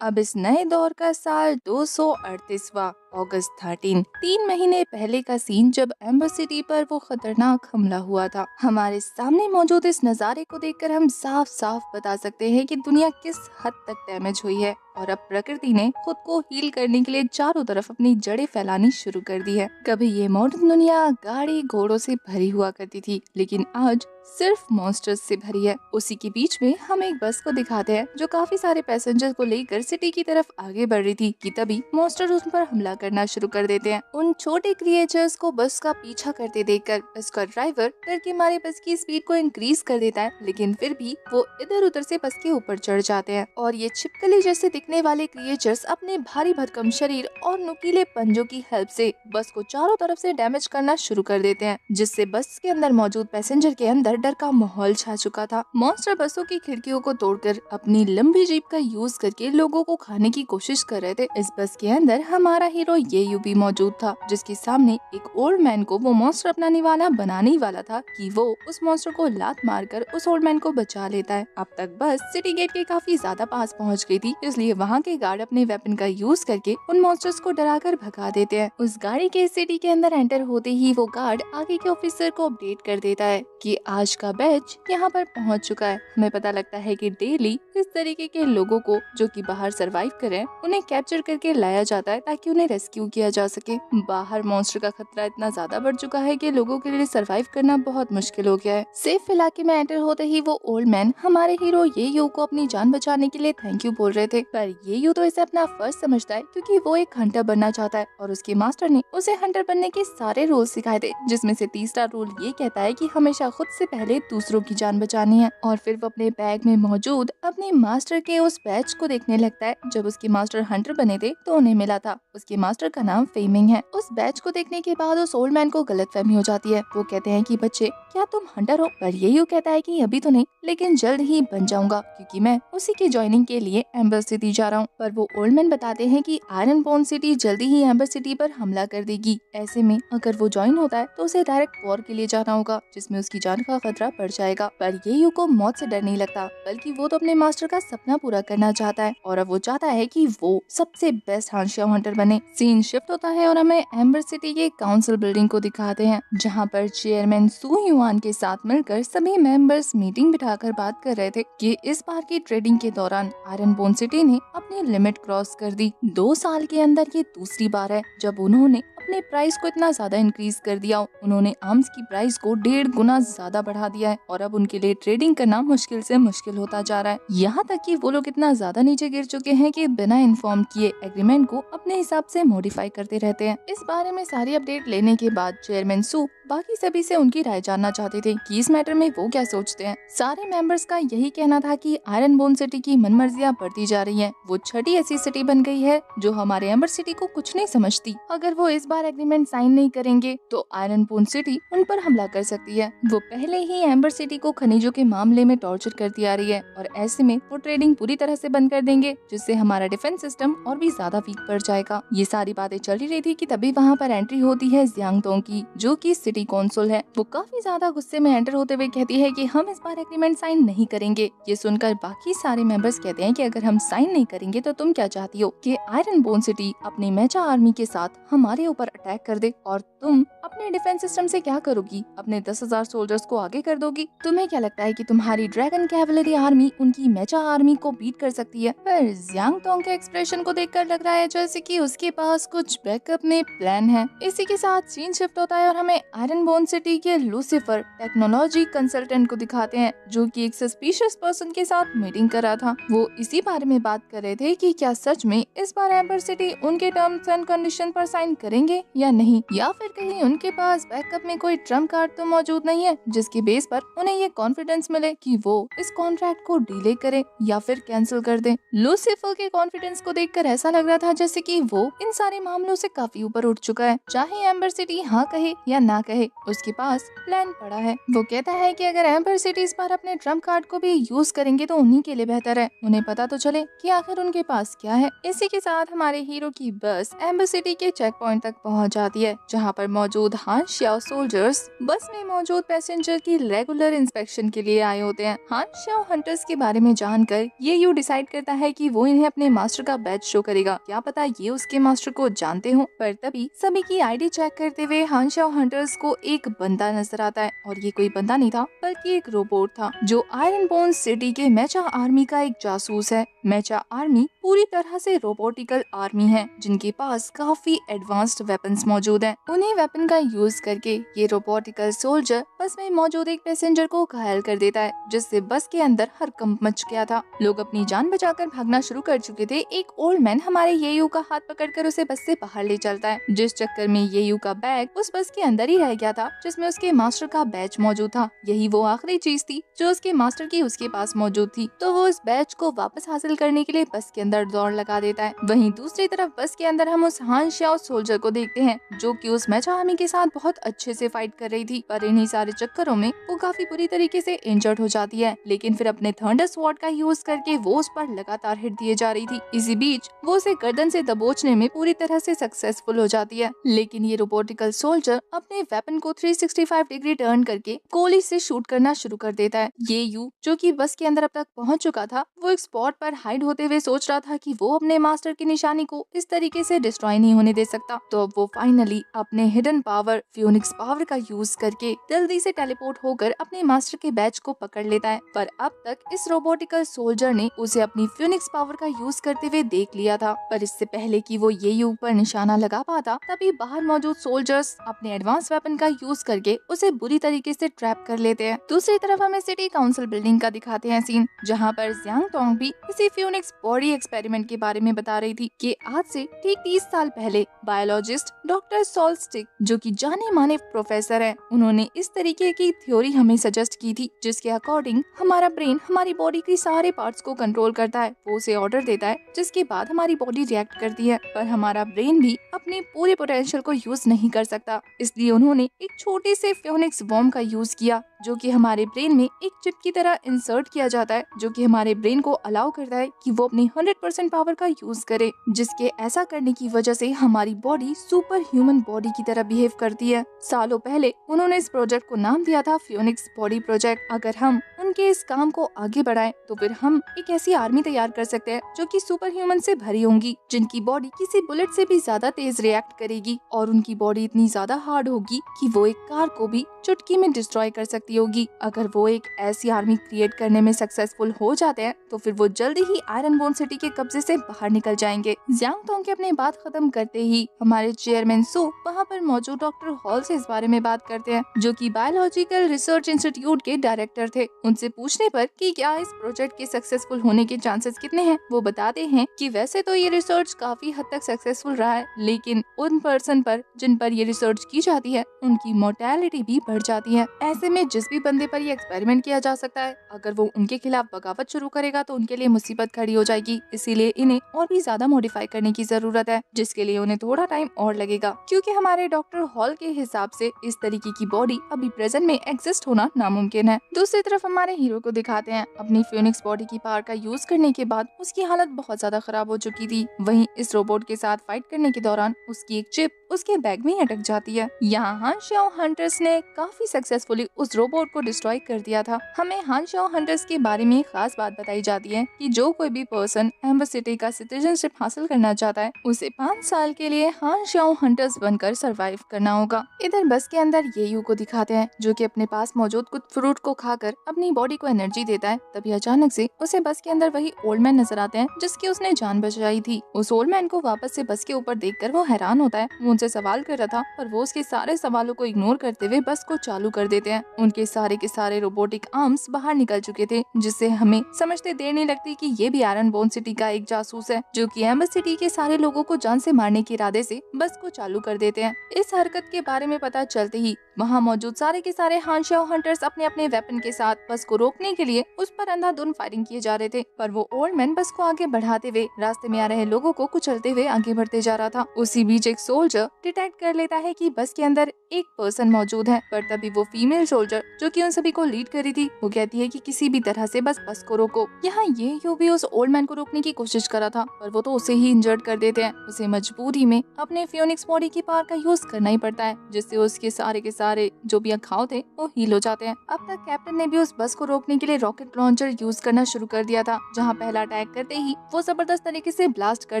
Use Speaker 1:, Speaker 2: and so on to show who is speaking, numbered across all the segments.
Speaker 1: अब इस नए दौर का साल 238वां अगस्त 13 3 महीने पहले का सीन, जब एम्बर सिटी पर वो खतरनाक हमला हुआ था। हमारे सामने मौजूद इस नज़ारे को देखकर हम साफ साफ बता सकते हैं कि दुनिया किस हद तक डैमेज हुई है और अब प्रकृति ने खुद को हील करने के लिए चारों तरफ अपनी जड़ें फैलानी शुरू कर दी है। कभी ये मॉडर्न दुनिया गाड़ी घोड़ों से भरी हुआ करती थी, लेकिन आज सिर्फ मॉन्स्टर्स से भरी है। उसी के बीच में हम एक बस को दिखाते हैं जो काफी सारे पैसेंजर को लेकर सिटी की तरफ आगे बढ़ रही थी कि तभी मॉन्स्टर उस पर हमला करना शुरू कर देते हैं। उन छोटे क्रिएचर्स को बस का पीछा करते देखकर बस का ड्राइवर डर के मारे बस की स्पीड को इंक्रीज कर देता है, लेकिन फिर भी वो इधर उधर से बस के ऊपर चढ़ जाते हैं और ये छिपकली जैसे दिखने वाले क्रिएचर्स अपने भारी भरकम शरीर और नुकीले पंजों की हेल्प से बस को चारों तरफ से डैमेज करना शुरू कर देते हैं, जिससे बस के अंदर मौजूद पैसेंजर के अंदर डर का माहौल छा चुका था। मॉन्स्टर बसों की खिड़कियों को तोड़कर अपनी लंबी जीप का यूज करके लोगों को खाने की कोशिश कर रहे थे। इस बस के अंदर हमारा हीरो ये भी मौजूद था, जिसके सामने एक ओल्ड मैन को वो मॉन्स्टर अपना निवाला बनाने ही वाला था कि वो उस मॉन्स्टर को लात मारकर उस ओल्ड मैन को बचा लेता है। अब तक बस सिटी गेट के काफी ज्यादा पास पहुंच गई थी, इसलिए वहाँ के गार्ड अपने वेपन का यूज करके उन मॉन्स्टर्स को डराकर भगा देते हैं। उस गाड़ी के सिटी के अंदर एंटर होते ही वो गार्ड आगे के ऑफिसर को अपडेट कर देता है कि आज का बैच यहाँ पर पहुँच चुका है। हमें पता लगता है कि डेली इस तरीके के लोगों को जो कि बाहर सरवाइव करें उन्हें कैप्चर करके लाया जाता है ताकि उन्हें रेस्क्यू किया जा सके। बाहर मॉन्स्टर का खतरा इतना ज्यादा बढ़ चुका है कि लोगों के लिए सरवाइव करना बहुत मुश्किल हो गया है। सेफ इलाके में एंटर होते ही वो ओल्ड मैन हमारे हीरो ये यू को अपनी जान बचाने के लिए थैंक यू बोल रहे थे, पर ये यू तो इसे अपना फर्ज समझता है क्योंकि वो एक हंटर बनना चाहता है और उसके मास्टर ने उसे हंटर बनने के सारे रूल सिखाए थे, जिसमें से तीसरा रूल ये कहता है कि हमेशा खुद से पहले दूसरों की जान बचानी है। और फिर वो अपने बैग में मौजूद अपने मास्टर के उस बैच को देखने लगता है। जब उसके मास्टर हंटर बने थे तो उन्हें मिला था। उसके मास्टर का नाम फेमिंग है। उस बैच को देखने के बाद उस ओल्ड मैन को गलतफहमी हो जाती है। वो कहते हैं कि बच्चे क्या तुम हंटर हो? पर ये यू कहता है कि अभी तो नहीं, लेकिन जल्द ही बन जाऊंगा क्योंकि मैं उसी की ज्वाइनिंग के लिए एम्बर सिटी जा रहा हूँ। पर वो ओल्ड मैन बताते हैं कि आयरन बोन सिटी जल्दी ही एम्बर सिटी पर हमला कर देगी। ऐसे में अगर वो ज्वाइन होता है तो उसे डायरेक्ट वॉर के लिए जाना होगा, जिसमें उसकी जान का खतरा बढ़ जाएगा। पर ये यू को मौत से डर नहीं लगता, बल्कि वो तो अपने मास्टर का सपना पूरा करना चाहता है और अब वो चाहता है कि वो सबसे बेस्ट हाशिया हंटर बने। सीन शिफ्ट होता है और हमें एम्बर सिटी के काउंसिल बिल्डिंग को दिखाते हैं, जहाँ पर चेयरमैन सू युआन के साथ मिलकर सभी मेंबर्स मीटिंग बिठाकर बात कर रहे थे कि इस बार की ट्रेडिंग के दौरान आयरन बोन सिटी ने अपनी लिमिट क्रॉस कर दी। 2 साल के अंदर ये दूसरी बार है जब उन्होंने अपने प्राइस को इतना ज्यादा इंक्रीज कर दिया। उन्होंने आर्म्स की प्राइस को 1.5 गुना ज्यादा बढ़ा दिया है और अब उनके लिए ट्रेडिंग करना मुश्किल से मुश्किल होता जा रहा है। यहाँ तक कि वो लोग इतना ज्यादा नीचे गिर चुके हैं कि बिना इन्फॉर्म किए एग्रीमेंट को अपने हिसाब से मॉडिफाई करते रहते हैं। इस बारे में सारी अपडेट लेने के बाद चेयरमैन सू बाकी सभी से उनकी राय जानना चाहते थे कि इस मैटर में वो क्या सोचते हैं। सारे मेंबर्स का यही कहना था कि आयरन बोन सिटी की मनमर्जियां बढ़ती जा रही हैं। वो छठी ऐसी सिटी बन गई है जो हमारे एम्बर सिटी को कुछ नहीं समझती। अगर वो इस बार एग्रीमेंट साइन नहीं करेंगे तो आयरन बोन सिटी उन पर हमला कर सकती है। वो पहले ही एम्बर सिटी को खनिजों के मामले में टॉर्चर करती आ रही है और ऐसे में वो ट्रेडिंग पूरी तरह से बंद कर देंगे, जिससे हमारा डिफेंस सिस्टम और भी ज्यादा वीक पड़ जाएगा। ये सारी बातें चल ही रही थी कि तभी वहाँ पर एंट्री होती है जियांग तोंग की, जो कि सिटी कौंसल है। वो काफी ज्यादा गुस्से में एंटर होते हुए कहती है कि हम इस बार एग्रीमेंट साइन नहीं करेंगे। ये सुनकर बाकी सारे मेंबर्स कहते हैं कि अगर हम साइन नहीं करेंगे तो तुम क्या चाहती हो कि आयरन बोन सिटी अपनी मेचा आर्मी के साथ हमारे ऊपर अटैक कर दे और तुम अपने डिफेंस सिस्टम से क्या करोगी? अपने 10,000 सोल्जर्स को आगे कर दोगी? तुम्हें क्या लगता है कि तुम्हारी ड्रैगन कैवलरी आर्मी उनकी मेचा आर्मी को बीट कर सकती है? पर जियांग तोंग के एक्सप्रेशन को देखकर लग रहा है जैसे कि उसके पास कुछ बैकअप में प्लान है। इसी के साथ सीन शिफ्ट होता है और हमें आयरन बोन सिटी के लूसीफर टेक्नोलॉजी कंसल्टेंट को दिखाते हैं, जो कि एक सस्पिशियस पर्सन के साथ मीटिंग कर रहा था। वो इसी बारे में बात कर रहे थे कि क्या सच में इस बार एम्बर सिटी उनके टर्म्स एंड कंडीशन पर साइन करेंगे या नहीं, या फिर कहीं उनके पास बैकअप में कोई ट्रम्प कार्ड तो मौजूद नहीं है जिसकी बेस पर उन्हें ये कॉन्फिडेंस मिले कि वो इस कॉन्ट्रैक्ट को डिले करे या फिर कैंसिल कर दे। लूसीफर के कॉन्फिडेंस को देखकर ऐसा लग रहा था जैसे कि वो इन सारे मामलों से काफी ऊपर उठ चुका है। चाहे एम्बर सिटी हाँ कहे या ना कहे, रहे, उसके पास प्लान पड़ा है। वो कहता है कि अगर एम्बर सिटी इस बार अपने ट्रम्प कार्ड को भी यूज करेंगे तो उन्हीं के लिए बेहतर है, उन्हें पता तो चले कि आखिर उनके पास क्या है। इसी के साथ हमारे हीरो की बस एम्बर सिटी के चेक पॉइंट तक पहुंच जाती है, जहां पर मौजूद हान श्याओ सोल्जर्स बस में मौजूद पैसेंजर की रेगुलर इंस्पेक्शन के लिए आए होते हैं। हान श्याओ हंटर्स के बारे में जानकर ये यू डिसाइड करता है कि वो इन्हें अपने मास्टर का बैच शो करेगा, क्या पता ये उसके मास्टर को जानते हो। पर तभी सभी की आईडी चेक करते हुए हान श्याओ हंटर्स को एक बंदा नजर आता है, और ये कोई बंदा नहीं था बल्कि एक रोबोट था, जो आयरन बोन सिटी के मेचा आर्मी का एक जासूस है। मेचा आर्मी पूरी तरह से रोबोटिकल आर्मी है, जिनके पास काफी एडवांस्ड वेपन्स मौजूद हैं। उन्हीं वेपन का यूज करके ये रोबोटिकल सोल्जर बस में मौजूद एक पैसेंजर को घायल कर देता है, जिससे बस के अंदर हड़कंप मच गया था। लोग अपनी जान बचाकर भागना शुरू कर चुके थे। एक ओल्ड मैन हमारे येयू का हाथ पकड़कर उसे बस से बाहर ले चलता है, जिस चक्कर में येयू का बैग उस बस के अंदर ही रह गया था, जिसमें उसके मास्टर का बैच मौजूद था। यही वो आखिरी चीज थी जो उसके मास्टर की उसके पास मौजूद थी, तो वो उस बैच को वापस हासिल करने के लिए बस के अंदर दौड़ लगा देता है। वहीं दूसरी तरफ बस के अंदर हम उस हान श्याओ सोल्जर को देखते हैं, जो कि उस मेचा आर्मी के साथ बहुत अच्छे से फाइट कर रही थी, पर इन्हीं सारे चक्करों में वो काफी बुरी तरीके से इंजर्ड हो जाती है। लेकिन फिर अपने थंडर स्वॉर्ड का यूज करके वो उस पर लगातार हिट दिए जा रही थी। इसी बीच वो उसे गर्दन से दबोचने में पूरी तरह से सक्सेसफुल हो जाती है। लेकिन ये रोबोटिकल सोल्जर अपने वेपन को 365 डिग्री टर्न करके गोली से शूट करना शुरू कर देता है। ये यू, जो कि बस के अंदर अब तक पहुंच चुका था, वो एक स्पॉट पर हाइड होते हुए सोच रहा था कि वो अपने मास्टर की निशानी को इस तरीके से डिस्ट्रॉय नहीं होने दे सकता। तो अब वो फाइनली अपने हिडन पावर फ्यूनिक्स पावर का यूज करके जल्दी से टेलीपोर्ट होकर अपने मास्टर के बैच को पकड़ लेता है। पर अब तक इस रोबोटिकल सोल्जर ने उसे अपनी फ्यूनिक्स पावर का यूज करते हुए देख लिया था। पर इससे पहले कि वो ये यू पर निशाना लगा पाता, तभी बाहर मौजूद सोल्जर्स अपने एडवांस वेपन का यूज करके उसे बुरी तरीके से ट्रैप कर लेते हैं। दूसरी तरफ हमें सिटी काउंसिल बिल्डिंग का दिखाते हैं सीन, जहाँ पर जियांग टोंग भी इसी फ्यूनिक्स बॉडी एक्सपेरिमेंट के बारे में बता रही थी कि आज से ठीक 30 साल पहले बायोलॉजिस्ट डॉक्टर सॉल्स्टिक, जो कि जाने माने प्रोफेसर हैं, उन्होंने इस तरीके की थ्योरी हमें सजेस्ट की थी, जिसके अकॉर्डिंग हमारा ब्रेन हमारी बॉडी के सारे पार्ट्स को कंट्रोल करता है। वो उसे ऑर्डर देता है, जिसके बाद हमारी बॉडी रिएक्ट करती है। पर हमारा ब्रेन भी अपने पूरे पोटेंशियल को यूज नहीं कर सकता, इसलिए उन्होंने एक छोटे से फ्यूनिक्स वॉर्म का यूज किया, जो कि हमारे ब्रेन में एक चिप की तरह इंसर्ट किया जाता है, जो कि हमारे ब्रेन को अलाउ करता है कि वो अपनी 100% पावर का यूज करे, जिसके ऐसा करने की वजह से हमारी बॉडी सुपर ह्यूमन बॉडी की तरह बिहेव करती है। सालों पहले उन्होंने इस प्रोजेक्ट को नाम दिया था फ्यूनिक्स बॉडी प्रोजेक्ट। अगर हम उनके इस काम को आगे बढ़ाएं, तो फिर हम एक ऐसी आर्मी तैयार कर सकते हैं जो कि सुपर ह्यूमन से भरी होंगी, जिनकी बॉडी किसी बुलेट से भी ज्यादा तेज रिएक्ट करेगी, और उनकी बॉडी इतनी ज्यादा हार्ड होगी कि वो एक कार को भी चुटकी में डिस्ट्रॉय कर सकती होगी। अगर वो एक ऐसी आर्मी क्रिएट करने में सक्सेसफुल हो जाते हैं, तो फिर वो जल्दी ही आयरन बोन सिटी के कब्जे से बाहर निकल जाएंगे। जियांग टोंग के अपनी बात खत्म करते ही हमारे चेयरमैन सु वहाँ पर मौजूद डॉक्टर हॉल से इस बारे में बात करते हैं, जो कि बायोलॉजिकल रिसर्च इंस्टीट्यूट के डायरेक्टर थे। उनसे पूछने पर कि क्या इस प्रोजेक्ट के सक्सेसफुल होने के चांसेस कितने हैं, वो बताते हैं कि वैसे तो ये रिसर्च काफी हद तक सक्सेसफुल रहा है, लेकिन उन पर्सन पर जिन पर ये रिसर्च की जाती है, उनकी मोर्टेलिटी भी बढ़ जाती है। ऐसे में जिस भी बंदे पर ये एक्सपेरिमेंट किया जा सकता है, अगर वो उनके खिलाफ बगावत शुरू करेगा तो उनके लिए मुसीबत खड़ी हो जाएगी। इसीलिए इन्हें और भी ज्यादा मॉडिफाई करने की जरूरत है, जिसके लिए उन्हें थोड़ा टाइम और लगेगा, क्योंकि हमारे डॉक्टर हॉल के हिसाब से इस तरीके की बॉडी अभी प्रेजेंट में एग्जिस्ट होना नामुमकिन है। दूसरी तरफ हमारे हीरो को दिखाते हैं अपनी फ्यूनिक्स बॉडी की पावर का यूज करने के बाद उसकी हालत बहुत ज्यादा खराब हो चुकी थी। वहीं इस रोबोट के साथ फाइट करने के दौरान उसकी एक चिप उसके बैग में अटक जाती है। यहाँ हान श्याओ हंटर्स ने काफी सक्सेसफुली उस रोबोट को डिस्ट्रॉय कर दिया था। हमें हान श्याओ हंटर्स के बारे में खास बात बताई जाती है कि जो कोई भी पर्सन एम्बर सिटी का सिटीजनशिप हासिल करना चाहता है, उसे 5 साल के लिए हान श्याओ हंटर्स बनकर सरवाइव करना होगा। इधर बस के अंदर ये यू को दिखाते हैं, जो कि अपने पास मौजूद कुछ फ्रूट को खाकर अपनी बॉडी को एनर्जी देता है। तभी अचानक से उसे बस के अंदर वही ओल्ड मैन नजर आते हैं, जिसकी उसने जान बचाई थी। उस ओल्ड मैन को वापस से बस के ऊपर देखकर वो हैरान होता है। वो उनसे सवाल कर रहा था, पर वो उसके सारे सवालों को इग्नोर करते हुए बस को चालू कर देते हैं। उनके सारे के सारे रोबोटिक आर्म्स बाहर निकल चुके थे, जिससे हमें समझते देर नहीं लगती कि ये भी आयरन बोन सिटी का एक जासूस है, जो कि एम्बर सिटी के सारे लोगों को जान से मारने के इरादे से बस को चालू कर देते हैं। इस हरकत के बारे में पता चलते ही वहाँ मौजूद सारे के सारे हान श्याओ हंटर्स अपने अपने वेपन के साथ बस को रोकने के लिए उस पर अंधाधुंध फायरिंग किए जा रहे थे, पर वो ओल्ड मैन बस को आगे बढ़ाते हुए रास्ते में आ रहे लोगों को कुचलते हुए आगे बढ़ते जा रहा था। उसी बीच एक सोल्जर डिटेक्ट कर लेता है कि बस के अंदर एक पर्सन मौजूद है। पर तभी वो फीमेल सोल्जर जो कि उन सभी को लीड करी थी, वो कहती है कि किसी भी तरह से बस को रोको। यहाँ ये यू भी उस ओल्ड मैन को रोकने की कोशिश करा था, पर वो तो उसे ही इंजर्ड कर देते हैं। उसे मजबूरी में अपने फियोनिक्स बॉडी की पावर का यूज करना ही पड़ता है, जिससे उसके सारे के सारे जो भी घाव थे वो हील हो जाते हैं। अब तक कैप्टन ने भी उस बस को रोकने के लिए रॉकेट लॉन्चर यूज करना शुरू कर दिया था, जहाँ पहला अटैक करते ही वो जबरदस्त तरीके से ब्लास्ट कर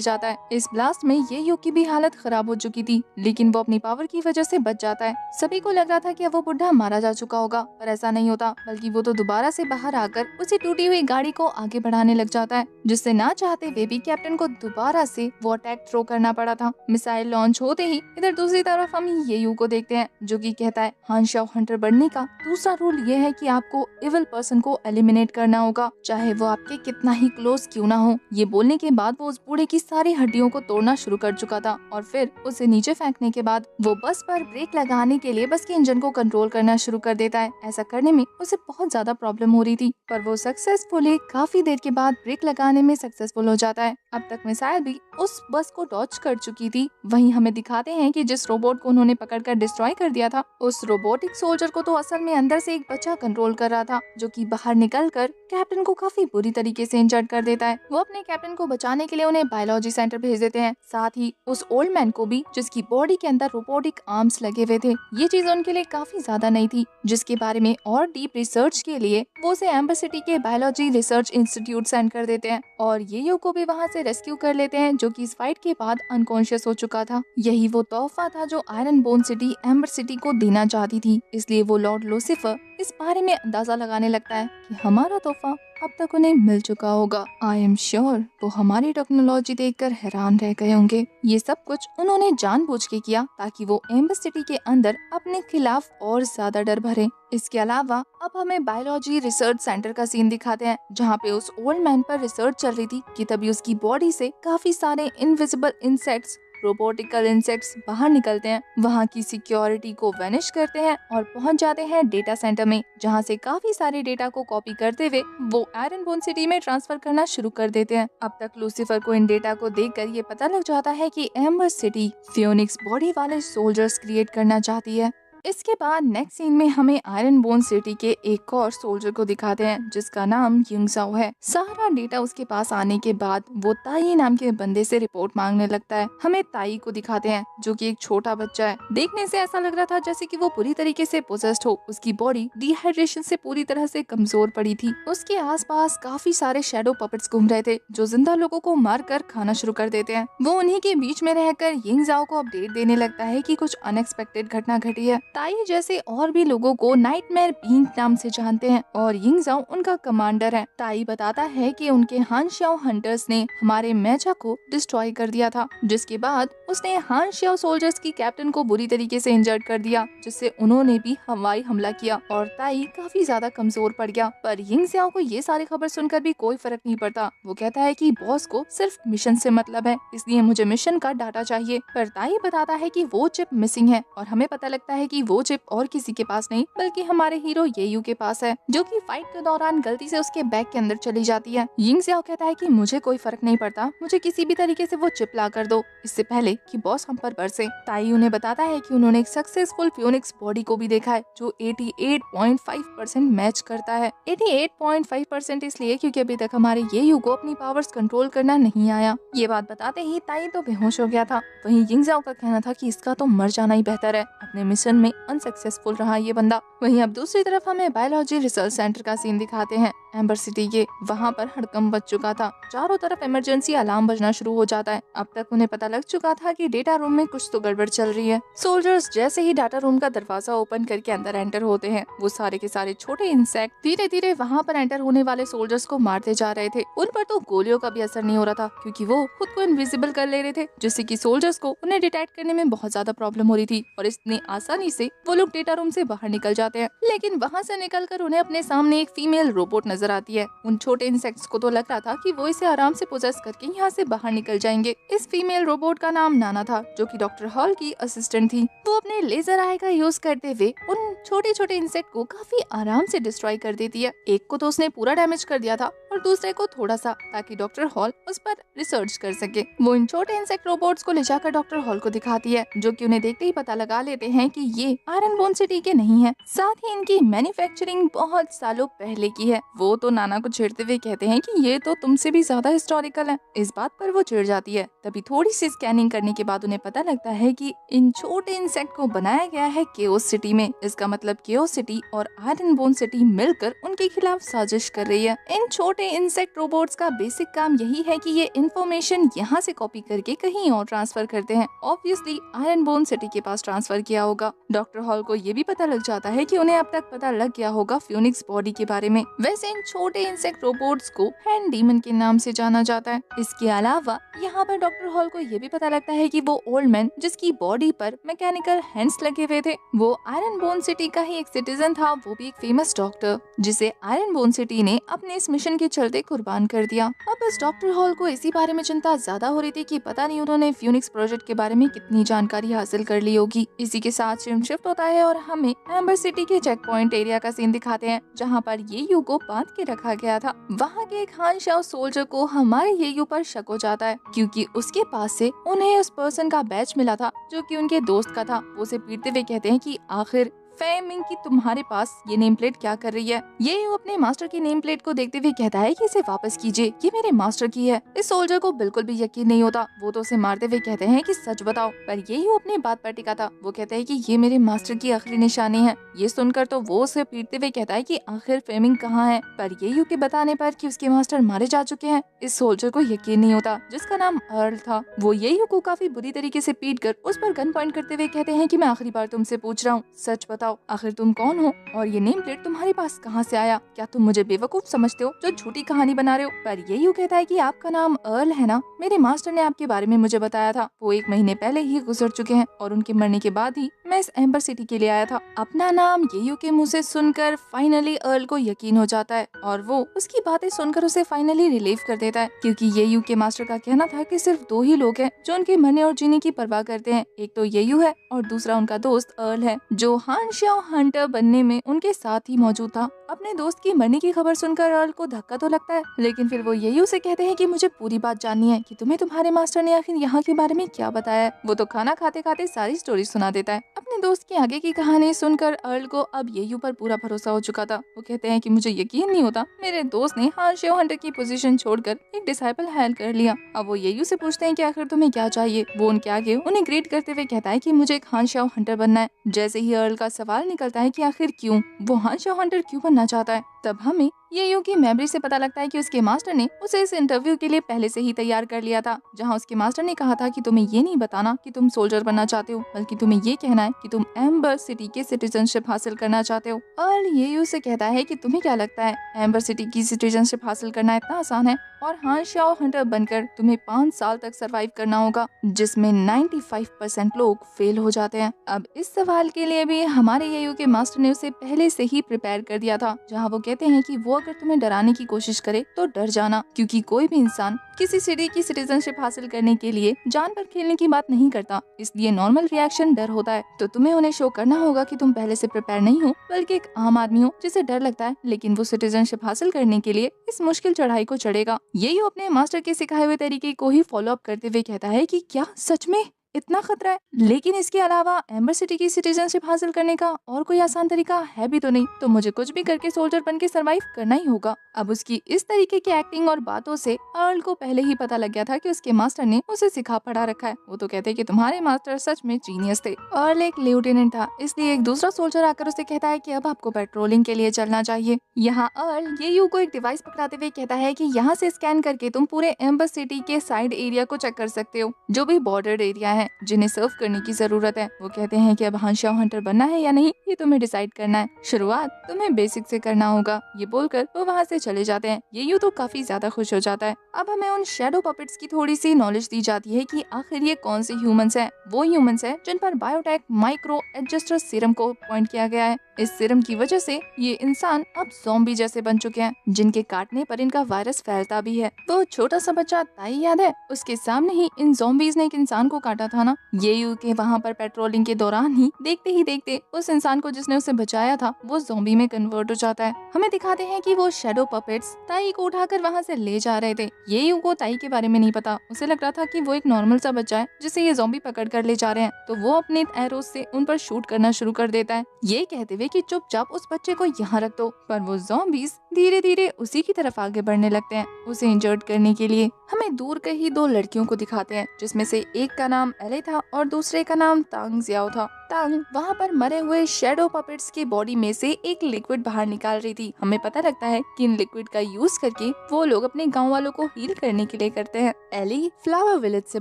Speaker 1: जाता है। इस ब्लास्ट में ये यू की भी हालत खराब हो चुकी थी, लेकिन वो अपनी पावर की वजह से बच जाता है। सभी को लग रहा था कि वो बुढ़ा मारा जा चुका होगा, पर ऐसा नहीं होता, बल्कि वो तो दोबारा से बाहर आकर उसी टूटी हुई गाड़ी को आगे बढ़ाने लग जाता है, जिससे ना चाहते हुए भी कैप्टन को दोबारा से वो अटैक थ्रो करना पड़ा था। मिसाइल लॉन्च होते ही इधर दूसरी तरफ हम ये यू को देखते हैं, जो कि कहता है हान शाओ हंटर बनने का दूसरा रूल ये है कि आपको इविल पर्सन को एलिमिनेट करना होगा, चाहे वो आपके कितना ही क्लोज क्यों ना हो। ये बोलने के बाद वो उस बूढ़े की सारी हड्डियों को तोड़ना शुरू कर चुका था, और फिर उसे नीचे फेंकने के बाद वो बस पर ब्रेक लगाने के लिए बस के इंजन को कंट्रोल करना शुरू कर देता है। ऐसा करने में उसे बहुत ज्यादा प्रॉब्लम हो रही थी, पर वो सक्सेसफुली काफी देर के बाद ब्रेक लगाने में सक्सेसफुल हो जाता है। अब तक मिसाइल भी उस बस को डॉच कर चुकी थी। वहीं हमें दिखाते हैं कि जिस रोबोट को उन्होंने पकड़कर डिस्ट्रॉय कर दिया था, उस रोबोटिक सोल्जर को तो असल में अंदर से एक बच्चा कंट्रोल कर रहा था, जो कि बाहर निकलकर कैप्टन को काफी बुरी तरीके से इंजर्ड कर देता है। वो अपने कैप्टन को बचाने के लिए उन्हें बायोलॉजी सेंटर भेज देते हैं, साथ ही उस ओल्ड मैन को भी, जिसकी बॉडी के अंदर रोबोटिक आर्म्स लगे हुए थे। ये चीज उनके लिए काफी ज्यादा नई थी, जिसके बारे में और डीप रिसर्च के लिए वो उसे एम्बर सिटी के बायोलॉजी रिसर्च इंस्टीट्यूट सेंड कर देते हैं, और ये यू को भी वहाँ से रेस्क्यू कर लेते हैं, जो कि इस फाइट के बाद अनकॉन्शियस हो चुका था। यही वो तोहफा था जो iron bone city amber city को देना चाहती थी, इसलिए वो लॉर्ड लूसीफर इस बारे में अंदाजा लगाने लगता है कि हमारा तोहफा अब तक उन्हें मिल चुका होगा। आई एम श्योर वो हमारी टेक्नोलॉजी देखकर हैरान रह गए होंगे। ये सब कुछ उन्होंने जानबूझ के किया ताकि वो एम्बर सिटी के अंदर अपने खिलाफ और ज्यादा डर भरे। इसके अलावा अब हमें बायोलॉजी रिसर्च सेंटर का सीन दिखाते हैं, जहाँ पे उस ओल्ड मैन पर रिसर्च चल रही थी कि तभी उसकी बॉडी से काफी सारे इनविजिबल इंसेक्ट्स, रोबोटिकल इंसेक्ट्स बाहर निकलते हैं। वहाँ की सिक्योरिटी को वैनिश करते हैं और पहुँच जाते हैं डेटा सेंटर में, जहाँ से काफी सारे डेटा को कॉपी करते हुए वो आयरन बोन सिटी में ट्रांसफर करना शुरू कर देते हैं। अब तक लूसीफर को इन डेटा को देखकर ये पता लग जाता है कि एम्बर सिटी फियोनिक्स बॉडी वाले सोल्जर्स क्रिएट करना चाहती है। इसके बाद नेक्स्ट सीन में हमें आयरन बोन सिटी के एक और सोल्जर को दिखाते हैं, जिसका नाम युंगसाओ है। सारा डेटा उसके पास आने के बाद वो ताई नाम के बंदे से रिपोर्ट मांगने लगता है। हमें ताई को दिखाते हैं, जो कि एक छोटा बच्चा है। देखने से ऐसा लग रहा था जैसे कि वो पूरी तरीके से पोजेस्ड हो। उसकी बॉडी डिहाइड्रेशन से पूरी तरह से कमजोर पड़ी थी। उसके आसपास काफी सारे शैडो पपेट्स घूम रहे थे, जो जिंदा लोगों को मार कर खाना शुरू कर देते हैं। वो उन्हीं के बीच में रहकर युंगसाओ को अपडेट देने लगता है कि कुछ अनएक्सपेक्टेड घटना घटी है। ताई जैसे और भी लोगों को नाइटमेयर बीइंग नाम से जानते हैं, और युंगसाओ उनका कमांडर है। ताई बताता है कि उनके हान शाओ हंटर्स ने हमारे मेचा को डिस्ट्रॉय कर दिया था, जिसके बाद उसने हान शाओ सोल्जर्स की कैप्टन को बुरी तरीके से इंजर्ड कर दिया, जिससे उन्होंने भी हवाई हमला किया और ताई काफी ज्यादा कमजोर पड़ गया। पर युंगसाओ को ये सारी खबर सुनकर भी कोई फर्क नहीं पड़ता। वो कहता है कि बॉस को सिर्फ मिशन से मतलब है, इसलिए मुझे मिशन का डाटा चाहिए। पर ताई बताता है कि वो चिप मिसिंग है, और हमें पता लगता है कि वो चिप और किसी के पास नहीं बल्कि हमारे हीरो येयू के पास है, जो कि फाइट के दौरान गलती से उसके बैग के अंदर चली जाती है। युंगसाओ कहता है कि मुझे कोई फर्क नहीं पड़ता, मुझे किसी भी तरीके से वो चिप ला कर दो, इससे पहले कि बॉस हम पर बरसे। ताई उन्हें बताता है कि उन्होंने एक सक्सेसफुल फियोनिक्स बॉडी को भी देखा है, जो 88.5% मैच करता है। 88.5% इसलिए क्योंकि अभी तक हमारे येयू को अपनी पावर्स कंट्रोल करना नहीं आया। ये बात बताते ही ताई तो बेहोश हो गया था। वहीं युंगसाओ का कहना था कि इसका तो मर जाना ही बेहतर है, अपने मिशन में अनसक्सेसफुल रहा ये बंदा। वहीं अब दूसरी तरफ हमें बायोलॉजी रिसर्च सेंटर का सीन दिखाते हैं एम्बर सिटी के। वहाँ पर हड़कंप बच चुका था, चारों तरफ इमरजेंसी अलार्म बजना शुरू हो जाता है। अब तक उन्हें पता लग चुका था कि डेटा रूम में कुछ तो गड़बड़ चल रही है। सोल्जर्स जैसे ही डाटा रूम का दरवाजा ओपन करके अंदर एंटर होते हैं, वो सारे के सारे छोटे इंसेक्ट धीरे धीरे वहाँ पर एंटर होने वाले सोल्जर्स को मारते जा रहे थे। उन पर तो गोलियों का भी असर नहीं हो रहा था, क्योंकि वो खुद को इनविजिबल कर ले रहे थे, जिससे कि सोल्जर्स को उन्हें डिटेक्ट करने में बहुत ज्यादा प्रॉब्लम हो रही थी, और इतनी आसानी से वो लोग डेटा रूम से बाहर निकल जाते हैं। लेकिन वहाँ से निकलकर उन्हें अपने सामने एक फीमेल रोबोट नजर आती है। उन छोटे इंसेक्ट्स को तो लग रहा था कि वो इसे आराम से पोजेस करके यहाँ से बाहर निकल जाएंगे। इस फीमेल रोबोट का नाम नाना था, जो कि डॉक्टर हॉल की असिस्टेंट थी। वो अपने लेजर आई का यूज करते हुए उन छोटे छोटे इंसेक्ट को काफी आराम से डिस्ट्रॉय कर देती है। एक को तो उसने पूरा डैमेज कर दिया था, और और दूसरे को थोड़ा सा, ताकि डॉक्टर हॉल उस पर रिसर्च कर सके। वो इन छोटे इंसेक्ट रोबोट्स को ले जाकर डॉक्टर हॉल को दिखाती है, जो कि उन्हें देखते ही पता लगा लेते हैं कि ये आयरन बोन सिटी के नहीं है। साथ ही इनकी मैन्युफैक्चरिंग बहुत सालों पहले की है। वो तो नाना को छेड़ते हुए कहते हैं कि ये तो तुमसे भी ज्यादा हिस्टोरिकल है। इस बात पर वो चिढ़ जाती है। तभी थोड़ी सी स्कैनिंग करने के बाद उन्हें पता लगता है कि इन छोटे इंसेक्ट को बनाया गया है केओस सिटी में। इसका मतलब केओस सिटी और आयरन बोन सिटी मिलकर उनके खिलाफ साजिश कर रही है। इन छोटे इंसेक्ट रोबोट्स का बेसिक काम यही है कि ये इंफॉर्मेशन यहाँ से कॉपी करके कहीं और ट्रांसफर करते हैं। ऑब्वियसली आयरन बोन सिटी के पास ट्रांसफर किया होगा। डॉक्टर हॉल को ये भी पता लग जाता है कि उन्हें अब तक पता लग गया होगा फ्यूनिक्स बॉडी के बारे में। वैसे इन छोटे इंसेक्ट रोबोट्स को हैंड डीमन के नाम से जाना जाता है। इसके अलावा यहाँ पर डॉक्टर हॉल को ये भी पता लगता है कि वो ओल्ड मैन जिसकी बॉडी पर मैकेनिकल हैंड्स लगे हुए थे, वो आयरन बोन सिटी का ही एक सिटीजन था, वो भी एक फेमस डॉक्टर, जिसे आयरन बोन सिटी ने अपने इस मिशन के चलते कुर्बान कर दिया। अब इस डॉक्टर हॉल को इसी बारे में चिंता ज्यादा हो रही थी कि पता नहीं उन्होंने फ्यूनिक्स प्रोजेक्ट के बारे में कितनी जानकारी हासिल कर ली होगी। इसी के साथ शिफ्ट होता है और हमें एम्बर सिटी के चेक पॉइंट एरिया का सीन दिखाते हैं, जहाँ पर येयू को बांध के रखा गया था। वहाँ के एक हान शाओ सोल्जर को हमारे येयू पर शक हो जाता है, क्योंकि उसके पास से उन्हें उस पर्सन का बैच मिला था जो कि उनके दोस्त का था। वो उसे पीटते हुए कहते हैं कि आखिर फेमिंग की तुम्हारे पास ये नेम प्लेट क्या कर रही है। ये अपने मास्टर की नेम प्लेट को देखते हुए कहता है कि इसे वापस कीजिए, ये मेरे मास्टर की है। इस सोल्जर को बिल्कुल भी यकीन नहीं होता। वो तो उसे मारते हुए कहते हैं कि सच बताओ, पर ये अपनी बात पर टिका था। वो कहता है कि ये मेरे मास्टर की आखिरी निशानी है। ये सुनकर तो वो उसे पीटते हुए कहता है कि आखिर फेमिंग कहाँ है। पर ये के बताने पर कि उसके मास्टर मारे जा चुके हैं, इस सोल्जर को यकीन नहीं होता, जिसका नाम अर्ल था। वो ये को काफी बुरी तरीके से पीट कर उस पर गन पॉइंट करते हुए कहते हैं कि मैं आखिरी बार तुमसे पूछ रहा हूँ, सच बताओ आखिर तुम कौन हो और ये नेम प्लेट तुम्हारे पास कहाँ से आया। क्या तुम मुझे बेवकूफ समझते हो जो झूठी कहानी बना रहे हो। पर ये कहता है कि आपका नाम अर्ल है ना, मेरे मास्टर ने आपके बारे में मुझे बताया था। वो 1 महीने पहले ही गुजर चुके हैं और उनके मरने के बाद ही मैं इस एम्बर सिटी के लिए आया था। अपना नाम येयू के मुँह से सुनकर फाइनली अर्ल को यकीन हो जाता है और वो उसकी बातें सुनकर उसे फाइनली रिलीव कर देता है, क्योंकि येयू के मास्टर का कहना था कि सिर्फ 2 ही लोग हैं जो उनके मरने और जीने की परवाह करते हैं। एक तो येयू है और दूसरा उनका दोस्त अर्ल है, जो हान शाओ हंटर बनने में उनके साथ ही मौजूद था। अपने दोस्त की मरने की खबर सुनकर अर्ल को धक्का तो लगता है, लेकिन फिर वो येयू से कहते हैं कि मुझे पूरी बात जाननी है कि तुम्हें तुम्हारे मास्टर ने आखिर यहाँ के बारे में क्या बताया है। वो तो खाना खाते खाते सारी स्टोरी सुना देता है। अपने दोस्त की आगे की कहानी सुनकर अर्ल को अब येयू पर पूरा भरोसा हो चुका था। वो कहते हैं कि मुझे यकीन नहीं होता, मेरे दोस्त ने हान शाओ हंटर की पोजीशन छोड़कर एक डिसाइपल हायर कर लिया। अब वो येयू से पूछते हैं कि आखिर तुम्हें क्या चाहिए। वो उनके आगे उन्हें ग्रीट करते हुए कहता है कि मुझे एक हान शाओ हंटर बनना है। जैसे ही अर्ल का सवाल निकलता है कि आखिर क्यों, वो हान शाओ हंटर क्यों बनना चाहता है, तब हमें येयू की मेमोरी से पता लगता है कि उसके मास्टर ने उसे इस इंटरव्यू के लिए पहले से ही तैयार कर लिया था, जहां उसके मास्टर ने कहा था कि तुम्हें ये नहीं बताना कि तुम सोल्जर बनना चाहते हो, बल्कि तुम्हें ये कहना है कि तुम एम्बर सिटी के सिटीजनशिप हासिल करना चाहते हो। और येयू से कहता है कि तुम्हें क्या लगता है एम्बर सिटी की सिटीजनशिप हासिल करना इतना आसान है, और हान शाओ हंटर बनकर तुम्हें 5 साल तक सरवाइव करना होगा, जिसमें 95% लोग फेल हो जाते हैं। अब इस सवाल के लिए भी हमारे येयू के मास्टर ने उसे पहले से ही प्रिपेयर कर दिया था, जहां वो कहते हैं कि वो अगर तुम्हें डराने की कोशिश करे तो डर जाना, क्योंकि कोई भी इंसान किसी सिटी की सिटीजनशिप हासिल करने के लिए जान पर खेलने की बात नहीं करता, इसलिए नॉर्मल रिएक्शन डर होता है। तो तुम्हें उन्हें शो करना होगा कि तुम पहले से प्रिपेयर नहीं हो, बल्कि एक आम आदमी हो जिसे डर लगता है, लेकिन वो सिटीजनशिप हासिल करने के लिए इस मुश्किल चढ़ाई को चढ़ेगा। येयू अपने मास्टर के सिखाए हुए तरीके को ही फॉलो अप करते हुए कहता है कि क्या सच में इतना खतरा है, लेकिन इसके अलावा एम्बर सिटी की सिटीजनशिप हासिल करने का और कोई आसान तरीका है भी तो नहीं, तो मुझे कुछ भी करके सोल्जर बन के सरवाइव करना ही होगा। अब उसकी इस तरीके की एक्टिंग और बातों से अर्ल को पहले ही पता लग गया था कि उसके मास्टर ने उसे सिखा पढ़ा रखा है। वो तो कहते हैं कि तुम्हारे मास्टर सच में जीनियस थे। अर्ल एक लेफ्टिनेंट था, इसलिए एक दूसरा सोल्जर आकर उसे कहता है कि अब आपको पेट्रोलिंग के लिए चलना चाहिए। यहाँ अर्ल येयू को एक डिवाइस पकड़ाते हुए कहता है कि यहाँ से स्कैन करके तुम पूरे एम्बर सिटी के साइड एरिया को चेक कर सकते हो, जो भी बॉर्डर एरिया है जिन्हें सर्व करने की जरूरत है। वो कहते हैं कि अब हान शाओ हंटर बनना है या नहीं, ये तुम्हें डिसाइड करना है। शुरुआत तुम्हें बेसिक से करना होगा। ये बोलकर वो वहाँ से चले जाते हैं। ये तो काफी ज्यादा खुश हो जाता है। अब हमें उन शैडो पपेट्स की थोड़ी सी नॉलेज दी जाती है कि आखिर ये कौन से ह्यूमंस हैं। वो ह्यूमंस हैं जिन पर बायोटेक माइक्रो एडजस्टर सीरम को पॉइंट किया गया है। इस सीरम की वजह से ये इंसान अब ज़ॉम्बी जैसे बन चुके हैं, जिनके काटने पर इनका वायरस फैलता भी है। वो छोटा सा बच्चा ताई याद है, उसके सामने ही इन ज़ॉम्बीज ने एक इंसान को काटा था ना। ये यू के वहाँ पर पेट्रोलिंग के दौरान ही देखते उस इंसान को जिसने उसे बचाया था वो ज़ॉम्बी में कन्वर्ट हो जाता है। हमें दिखाते हैं कि वो शैडो पपेट्स ताई को उठाकर वहाँ से ले जा रहे थे। ये यू को ताई के बारे में नहीं पता, उसे लग रहा था कि वो एक नॉर्मल सा बच्चा है जिसे ये ज़ॉम्बी पकड़ कर ले जा रहे हैं। तो वो अपने एरोज से उन पर शूट करना शुरू कर देता है, ये कहते हुए कि चुपचाप उस बच्चे को यहाँ रख दो। पर वो ज़ॉम्बीज धीरे धीरे उसी की तरफ आगे बढ़ने लगते हैं उसे इंजर्ड करने के लिए। हमें दूर कहीं दो लड़कियों को दिखाते हैं, जिसमें से एक का नाम एले था और दूसरे का नाम तांग जियाओ था। तांग वहाँ पर मरे हुए शैडो पपेट्स की बॉडी में से एक लिक्विड बाहर निकाल रही थी। हमें पता लगता है कि इन लिक्विड का यूज करके वो लोग अपने गांव वालों को हील करने के लिए करते हैं। एली फ्लावर विलेज से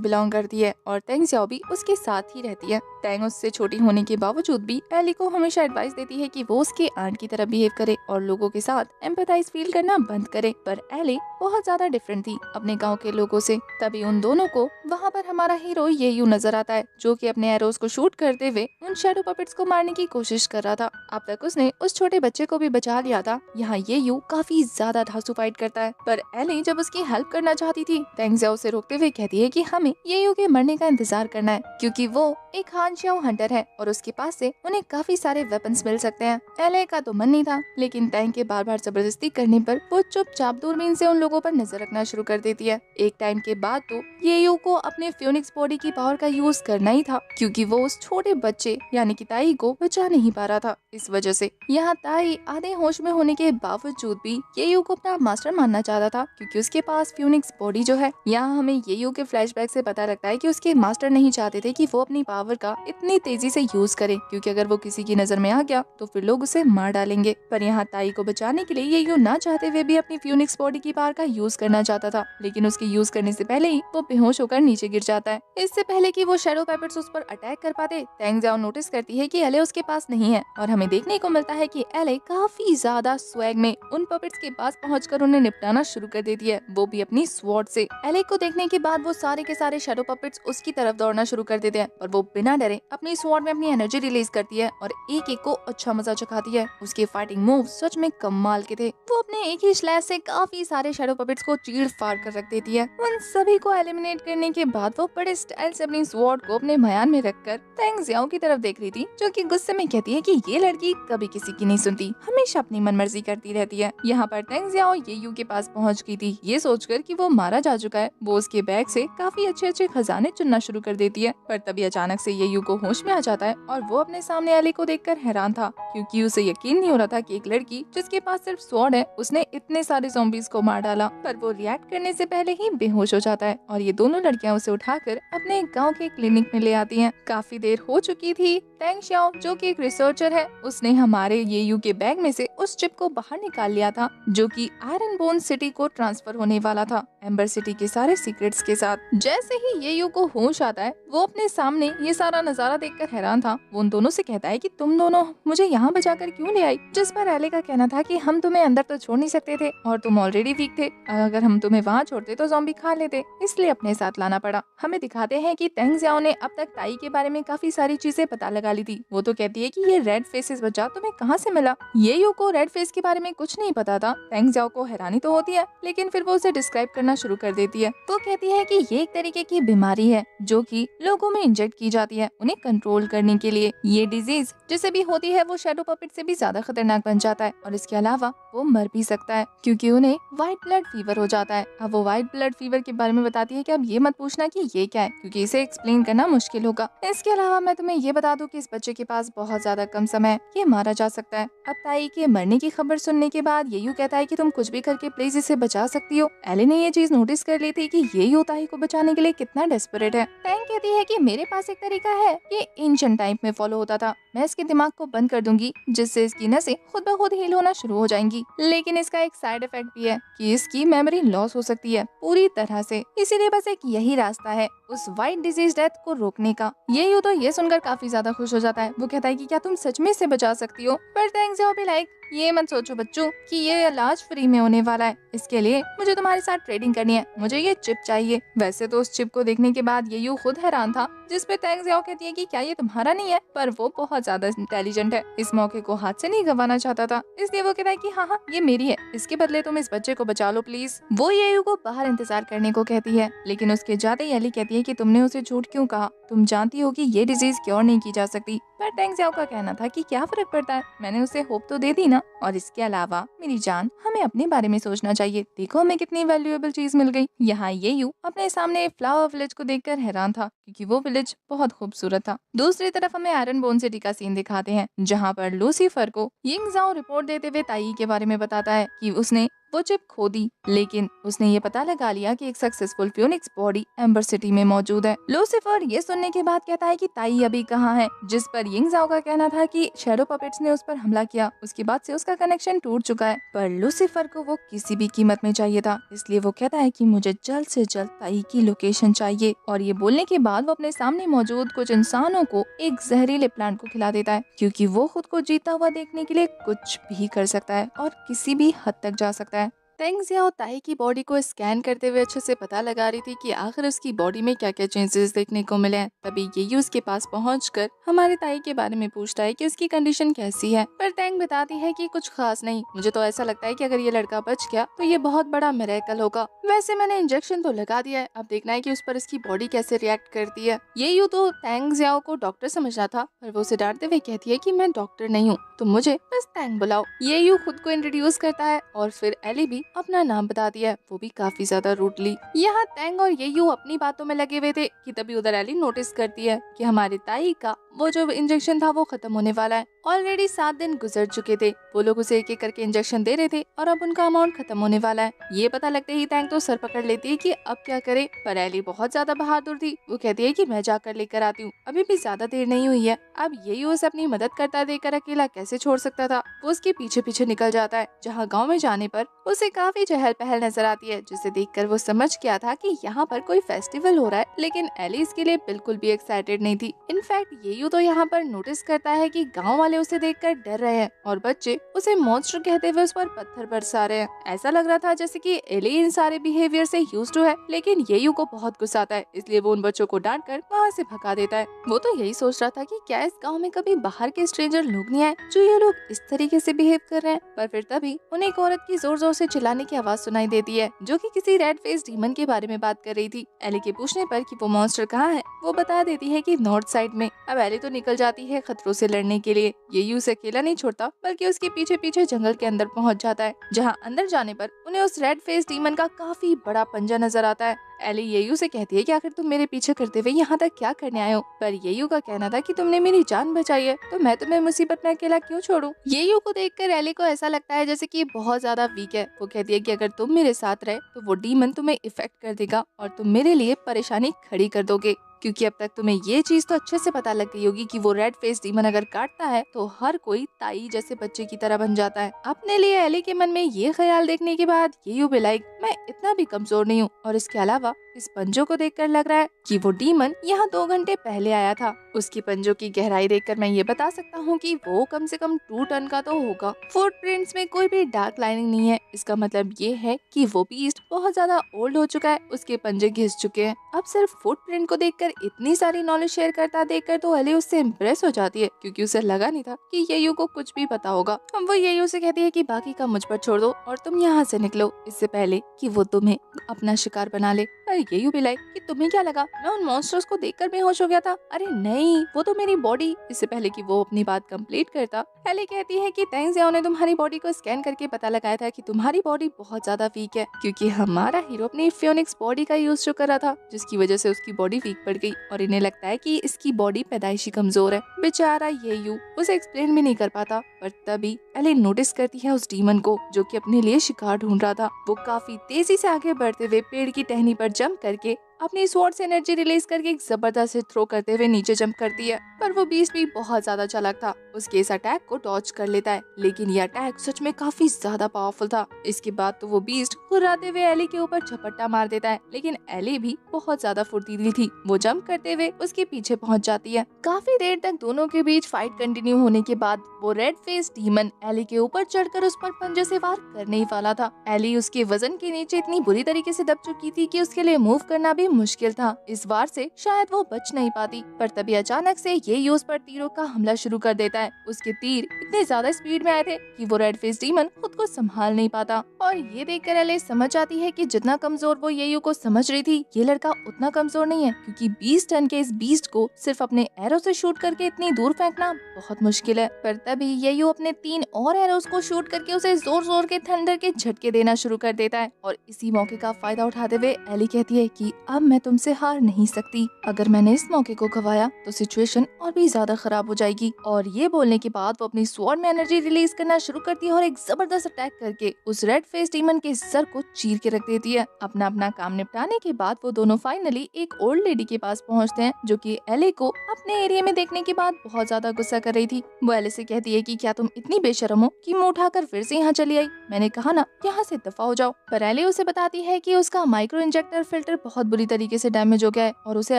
Speaker 1: बिलोंग करती है और तांग जियाओ भी उसके साथ ही रहती है। तांग उससे छोटी होने के बावजूद भी एली को हमेशा एडवाइस देती है कि वो उसके आंट की तरह बिहेव करे और लोगों के साथ एम्पैथाइज फील करना बंद करे। पर एली बहुत ज्यादा डिफरेंट थी अपने गांव के लोगों से। तभी उन दोनों को वहाँ पर हमारा हीरो ये यू नजर आता है, जो कि अपने एरोज को शूट करते हुए उन शैडो पपेट्स को मारने की कोशिश कर रहा था। अब तक उसने उस छोटे बच्चे को भी बचा लिया था। यहाँ ये यू काफी ज्यादा धांसू फाइट करता है, पर एली जब उसकी हेल्प करना चाहती थी, तांग जियाओ उसे रोकते हुए कहती है कि हमें ये यू के मरने का इंतजार करना है, क्योंकि वो एक हान शाओ हंटर है और उसके पास से उन्हें काफी सारे वेपन्स मिल सकते हैं। एले का तो मन नहीं था, लेकिन तांग के बार बार जबरदस्ती करने पर वो चुपचाप दूरबीन से उन लोगों पर नजर रखना शुरू कर देती है। एक टाइम के बाद तो ये यू को अपने फ्यूनिक्स बॉडी की पावर का यूज करना ही था, क्योंकि वो उस छोटे बच्चे यानी कि ताई को बचा नहीं पा रहा था। इस वजह से यहाँ ताई आधे होश में होने के बावजूद भी ये यू को अपना मास्टर मानना चाहता था, क्योंकि उसके पास फ्यूनिक्स बॉडी जो है। यहाँ हमें ये यू के फ्लैशबैक से पता लगता है कि उसके मास्टर नहीं चाहते थे कि वो अपनी पावर का इतनी तेजी से यूज करे, क्योंकि अगर वो किसी की नजर में आ गया तो फिर लोग उसे मार डालेंगे। पर यहाँ ताई को बचाने के लिए ये यू ना चाहते हुए भी अपनी फ्यूनिक्स बॉडी की पावर का यूज करना चाहता था, लेकिन उसके यूज करने से पहले ही वो बेहोश होकर नीचे गिर जाता है। इससे पहले कि वो शैडो पेपेट्स उस पर अटैक कर पाते, तांग जियाओ नोटिस करती है कि एले उसके पास नहीं है और हमें देखने को मिलता है कि एले काफी ज्यादा स्वैग में उन पपेट्स के पास पहुंचकर उन्हें निपटाना शुरू कर देती है, वो भी अपनी स्वॉर्ड से। एले को देखने के बाद वो सारे के सारे शैडो पपेट्स उसकी तरफ दौड़ना शुरू कर देते हैं, पर वो बिना डरे अपनी स्वॉर्ड में अपनी एनर्जी रिलीज करती है और एक एक को अच्छा मजा चखाती है। उसके फाइटिंग मूव सच में कमाल के थे। वो अपने एक ही स्लैश से काफी सारे शैडो पपेट्स को चीड़ फाड़ कर रख देती है। उन सभी को एलिमिनेट करने के बाद वो बड़े स्टाइल से अपनी स्वॉर्ड को अपने म्यान में रखकर तांग जियाओ की तरफ देख रही थी, जो कि गुस्से में कहती है कि ये लड़की कभी किसी की नहीं सुनती, हमेशा अपनी मनमर्जी करती रहती है। यहाँ पर तांग जियाओ ये यू के पास पहुँच गई थी। ये सोचकर कि वो मारा जा चुका है, वो उसके बैग से काफी अच्छे अच्छे खजाने चुनना शुरू कर देती है। पर तभी अचानक से ये यू को होश में आ जाता है और वो अपने सामने एली को देखकर हैरान था, क्योंकि उसे यकीन नहीं हो रहा था कि एक लड़की जिसके पास सिर्फ स्वॉर्ड है उसने इतने सारे ज़ॉम्बीज को मार डाला। पर वो रिएक्ट करने से पहले ही बेहोश हो जाता है और ये दोनों लड़कियां उसे उठाकर अपने गांव के क्लिनिक में ले आती हैं। काफी देर हो चुकी थी। तांग जियाओ जो कि एक रिसर्चर है, उसने हमारे ये यू के बैग में से उस चिप को बाहर निकाल लिया था, जो कि आयरन बोन सिटी को ट्रांसफर होने वाला था एम्बर सिटी के सारे सीक्रेट्स के साथ। जैसे ही ये यू को होश आता है, वो अपने सामने ये सारा नजारा देखकर हैरान था। वो उन दोनों से कहता है कि तुम दोनों मुझे यहाँ बचाकर क्यों ले आई? जिस पर एले का कहना था कि हम तुम्हें अंदर तो छोड़ नहीं सकते थे और तुम ऑलरेडी वीक थे, अगर हम तुम्हें वहाँ छोड़ते तो ज़ॉम्बी खा लेते, इसलिए अपने साथ लाना पड़ा। हमें दिखाते हैं कि तांग जियाओ ने अब तक ताई के बारे में काफी सारी चीजें पता लगा ली थी। वो तो कहती है कि ये रेड फेसेस बच्चा तुम्हें कहाँ से मिला? ये यू को रेड फेस के बारे में कुछ नहीं पता था। तांग जियाओ को हैरानी तो होती है, लेकिन फिर वो उसे डिस्क्राइब करना शुरू कर देती है। वो कहती है कि ये एक तरीके की बीमारी है जो कि लोगों में इंजेक्ट की जाती है उन्हें कंट्रोल करने के लिए। ये डिजीज जिसे भी होती है वो शैडो पपेट से भी ज्यादा खतरनाक बन जाता है और इसके अलावा वो मर भी सकता है, क्योंकि उन्हें व्हाइट ब्लड फीवर हो जाता है। अब वो व्हाइट ब्लड फीवर के बारे में बताती है कि अब ये मत पूछना कि ये क्या है, क्योंकि इसे एक्सप्लेन करना मुश्किल होगा। इसके अलावा मैं तुम्हें ये बता दूं कि इस बच्चे के पास बहुत ज्यादा कम समय है, ये मारा जा सकता है। अब ताई के मरने की खबर सुनने के बाद ये यू कहता है कि तुम कुछ भी करके प्लीज इसे बचा सकती हो। एले ने ये चीज नोटिस कर ली थी कि ये यू ताई को बचाने के लिए कितना डेस्परेट है। तांग कहती है कि मेरे पास एक तरीका है, ये एंशिएंट टाइम में फॉलो होता था, मैं इसके दिमाग को बंद कर दूंगी जिससे इसकी नसें खुद ब खुद हील होना शुरू हो जाएंगी। लेकिन इसका एक साइड इफेक्ट भी है कि इसकी मेमोरी लॉस हो सकती है पूरी तरह से, इसीलिए बस एक यही रास्ता है उस व्हाइट डिजीज डेथ को रोकने का। ये यू तो ये सुनकर काफी ज्यादा खुश हो जाता है। वो कहता है कि क्या तुम सच में इसे बचा सकती हो? पर तांग जियाओ भी लाइक ये मत सोचो बच्चों कि ये इलाज फ्री में होने वाला है। इसके लिए मुझे तुम्हारे साथ ट्रेडिंग करनी है, मुझे ये चिप चाहिए। वैसे तो उस चिप को देखने के बाद ये यू खुद हैरान था, जिस पे तैंग ज़ियाओ कहती है कि क्या ये तुम्हारा नहीं है, पर वो बहुत ज्यादा इंटेलिजेंट है, इस मौके को हाथ से नहीं गंवाना चाहता था, इसलिए वो कहता है कि हाँ हाँ ये मेरी है, इसके बदले तुम इस बच्चे को बचा लो प्लीज। वो ये यू को बाहर इंतजार करने को कहती है, लेकिन उसके जाते ही एली कहती है कि तुमने उसे झूठ क्यों कहा, तुम जानती हो कि ये डिजीज क्योर नहीं की जा सकती। पर टैंग ज़ियाओ का कहना था कि क्या फर्क पड़ता है, मैंने उसे होप तो दे दी ना, और इसके अलावा मेरी जान हमें अपने बारे में सोचना चाहिए, देखो हमें कितनी वैल्यूएबल चीज मिल गई। यहाँ ये यू अपने सामने फ्लावर विलेज को देखकर हैरान था, क्योंकि वो विलेज बहुत खूबसूरत था। दूसरी तरफ हमें आयरन बोन सिटी का सीन दिखाते हैं, जहाँ पर लूसीफर को यिंग ज़ाओ रिपोर्ट देते हुए ताई के बारे में बताता है कि उसने वो चिप खो दी, लेकिन उसने ये पता लगा लिया कि एक successful Phoenix body amber city में मौजूद है। लूसीफर ये सुनने के बाद कहता है कि ताई अभी कहाँ है, जिस पर यिंग ज़ाओ का कहना था कि शैडो पपेट्स ने उस पर हमला किया, उसके बाद से उसका कनेक्शन टूट चुका है। पर लूसीफर को वो किसी भी कीमत में चाहिए था, इसलिए वो कहता है कि मुझे जल्द से जल्द ताई की लोकेशन चाहिए, और ये बोलने के बाद वो अपने सामने मौजूद कुछ इंसानों को एक जहरीले प्लांट को खिला देता है, क्योंकि वो खुद को जीता हुआ देखने के लिए कुछ भी कर सकता है और किसी भी हद तक जा सकता है। तेंग ज़ियाओ ताई की बॉडी को स्कैन करते हुए अच्छे से पता लगा रही थी कि आखिर उसकी बॉडी में क्या क्या चेंजेस देखने को मिले हैं। तभी ये यू उसके पास पहुंचकर हमारे ताई के बारे में पूछता है कि उसकी कंडीशन कैसी है, पर तेंग बताती है कि कुछ खास नहीं, मुझे तो ऐसा लगता है कि अगर ये लड़का बच गया तो ये बहुत बड़ा मिरेकल होगा। वैसे मैंने इंजेक्शन तो लगा दिया है, अब देखना है कि उस पर इसकी बॉडी कैसे रिएक्ट करती है। ये यू तो तेंग ज़ियाओ को डॉक्टर समझना था, पर वो उसे डांटते हुए कहती है कि मैं डॉक्टर नहीं हूँ, तुम मुझे बस तेंग बुलाओ। ये यू खुद को इंट्रोड्यूस करता है और फिर एली भी अपना नाम बता दिया है, वो भी काफी ज्यादा रूडली। यहाँ तेंग और ये यू अपनी बातों में लगे हुए थे कि तभी उधर एली नोटिस करती है कि हमारे ताई का वो जो इंजेक्शन था वो खत्म होने वाला है। ऑलरेडी 7 दिन गुजर चुके थे, वो लोग उसे एक एक करके इंजेक्शन दे रहे थे और अब उनका अमाउंट खत्म होने वाला है। ये पता लगते ही तेंग तो सर पकड़ लेती है कि अब क्या करे, पर एली बहुत ज्यादा बहादुर थी, वो कहती है कि मैं जाकर लेकर आती हूँ, अभी भी ज्यादा देर नहीं हुई है। अब ये यू उसे अपनी मदद करता देकर अकेला कैसे छोड़ सकता था, वो उसके पीछे पीछे निकल जाता है, जहाँ गाँव में जाने पर उसे काफी चहल पहल नजर आती है, जिसे देखकर वो समझ गया था कि यहाँ पर कोई फेस्टिवल हो रहा है, लेकिन एली इसके लिए बिल्कुल भी एक्साइटेड नहीं थी। इनफैक्ट ये यू तो यहाँ पर नोटिस करता है कि गांव वाले उसे देखकर डर रहे हैं और बच्चे उसे मॉन्स्टर कहते हुए उस पर पत्थर बरसा रहे हैं। ऐसा लग रहा था जैसे कि एली इन सारे बिहेवियर से यूज्ड टू है, लेकिन ये यू को बहुत गुस्सा आता है, इसलिए वो उन बच्चों को डांट कर वहाँ से भगा देता है। वो तो यही सोच रहा था कि क्या इस गाँव में कभी बाहर के स्ट्रेंजर लोग नहीं आए जो ये लोग इस तरीके से बिहेव कर रहे हैं, पर फिर तभी उन्हें एक औरत की जोर जोर से चिल्लाने की आवाज सुनाई देती है, जो कि किसी रेड फेस डीमन के बारे में बात कर रही थी। एली के पूछने पर कि वो मॉन्स्टर कहाँ है, वो बता देती है कि नॉर्थ साइड में। अब एली तो निकल जाती है खतरों से लड़ने के लिए। ये यू उसे अकेला नहीं छोड़ता, बल्कि उसके पीछे पीछे जंगल के अंदर पहुंच जाता है, जहाँ अंदर जाने पर उन्हें उस रेड फेस डीमन का काफी बड़ा पंजा नजर आता है। एली येयू से कहती है कि आखिर तुम मेरे पीछे करते हुए यहाँ तक क्या करने आए हो, पर येयू का कहना था कि तुमने मेरी जान बचाई है, तो मैं तुम्हें मुसीबत में अकेला क्यों छोड़ूं। येयू को देखकर एली को ऐसा लगता है जैसे कि बहुत ज्यादा वीक है। वो कहती है कि अगर तुम मेरे साथ रहे तो वो डीमन तुम्हें इफेक्ट कर देगा और तुम मेरे लिए परेशानी खड़ी कर दोगे, क्योंकि अब तक तुम्हें ये चीज तो अच्छे से पता लग गई होगी कि वो रेड फेस डीमन अगर काटता है तो हर कोई ताई जैसे बच्चे की तरह बन जाता है। अपने लिए एली के मन में ये ख्याल देखने के बाद ये यू भी लाइक मैं इतना भी कमजोर नहीं हूँ, और इसके अलावा इस पंजों को देखकर लग रहा है कि वो डीमन यहाँ 2 घंटे पहले आया था। उसकी पंजों की गहराई देखकर मैं ये बता सकता हूँ कि वो कम से कम 2 टन का तो होगा। फुटप्रिंट्स में कोई भी डार्क लाइनिंग नहीं है, इसका मतलब ये है कि वो बीस्ट बहुत ज्यादा ओल्ड हो चुका है, उसके पंजे घिस चुके हैं। अब सिर्फ फुटप्रिंट को देखकर इतनी सारी नॉलेज शेयर करता देखकर तो एली उससे इम्प्रेस हो जाती है, क्योंकि उसे लगा नहीं था कि येयू को कुछ भी पता होगा। वो येयू से कहती है कि बाकी का मुझ पर छोड़ दो और तुम यहाँ से निकलो, इससे पहले कि वो तुम्हें अपना शिकार बना ले। पर येयू भी लाइक कि तुम्हें क्या लगा मैं उन मॉन्स्टर्स को देखकर बेहोश हो गया था? अरे नहीं, वो तो मेरी बॉडी। इससे पहले कि वो अपनी बात कंप्लीट करता, एली कहती है कि तेंग ज़ियाओ ने तुम्हारी बॉडी को स्कैन करके पता लगाया था कि तुम्हारी बॉडी बहुत ज्यादा वीक है, क्योंकि हमारा हीरो अपनी फ्योनिक्स बॉडी का यूज जो कर रहा था, जिसकी वजह से उसकी बॉडी वीक पड़ गई और इन्हें लगता है कि इसकी बॉडी पैदाइशी कमजोर है। बेचारा येयू उसे एक्सप्लेन भी नहीं कर पाता, पर तभी एली नोटिस करती है उस डीमन को जो कि अपने लिए शिकार ढूंढ रहा था। वो काफी तेजी से आगे बढ़ते हुए पेड़ की टहनी पर जंप करके अपनी स्वॉर्ड से एनर्जी रिलीज करके एक जबरदस्त थ्रो करते हुए नीचे जंप करती है। पर वो बीस्ट भी बहुत ज्यादा चालाक था, उसके इस अटैक को डॉज कर लेता है, लेकिन ये अटैक सच में काफी ज्यादा पावरफुल था। इसके बाद तो वो बीस्ट खुर्राते हुए एली के ऊपर झपट्टा मार देता है, लेकिन एली भी बहुत ज्यादा फुर्तीली थी। वो जंप करते हुए उसके पीछे पहुंच जाती है। काफी देर तक दोनों के बीच फाइट कंटिन्यू होने के बाद वो रेड फेस डीमन एली के ऊपर चढ़कर उस पर पंजे से वार करने ही वाला था। एली उसके वजन के नीचे इतनी बुरी तरीके से दब चुकी थी कि उसके लिए मूव करना भी मुश्किल था। इस वार से शायद वो बच नहीं पाती, पर तभी अचानक से ये उस पर तीरों का हमला शुरू कर देता है। उसके तीर इतने ज्यादा स्पीड में आए थे कि वो रेड फेस डीमन खुद को संभाल नहीं पाता, और ये देखकर एली समझ आती है कि जितना कमजोर वो येयू को समझ रही थी, ये लड़का उतना कमजोर नहीं है, क्योंकि 20 टन के इस बीस्ट को सिर्फ अपने एरो से शूट करके इतनी दूर फेंकना बहुत मुश्किल है। पर तभी येयू अपने 3 और एरोस को शूट करके उसे जोर जोर के थंडर के झटके देना शुरू कर देता है, और इसी मौके का फायदा उठाते हुए एली कहती है कि अब मैं तुमसे हार नहीं सकती, अगर मैंने इस मौके को गवाया तो सिचुएशन और भी ज्यादा खराब हो जाएगी। और ये बोलने के बाद वो अपनी स्वॉर्ड में एनर्जी रिलीज करना शुरू करती है और एक जबरदस्त अटैक करके उस रेड फेस डीमन के सर को चीर के रख देती है। अपना अपना काम निपटाने के बाद वो दोनों फाइनली एक ओल्ड लेडी के पास पहुंचते हैं, जो कि एली को अपने एरिया में देखने के बाद बहुत ज्यादा गुस्सा कर रही थी। वो एली से कहती है कि क्या तुम इतनी बेशरम हो कि मुंह उठाकर फिर से यहाँ चली आई, मैंने कहा ना यहाँ से दफा हो जाओ। पर एली उसे बताती है कि उसका माइक्रो इंजेक्टर फिल्टर बहुत बुरी तरीके से डैमेज हो गया है और उसे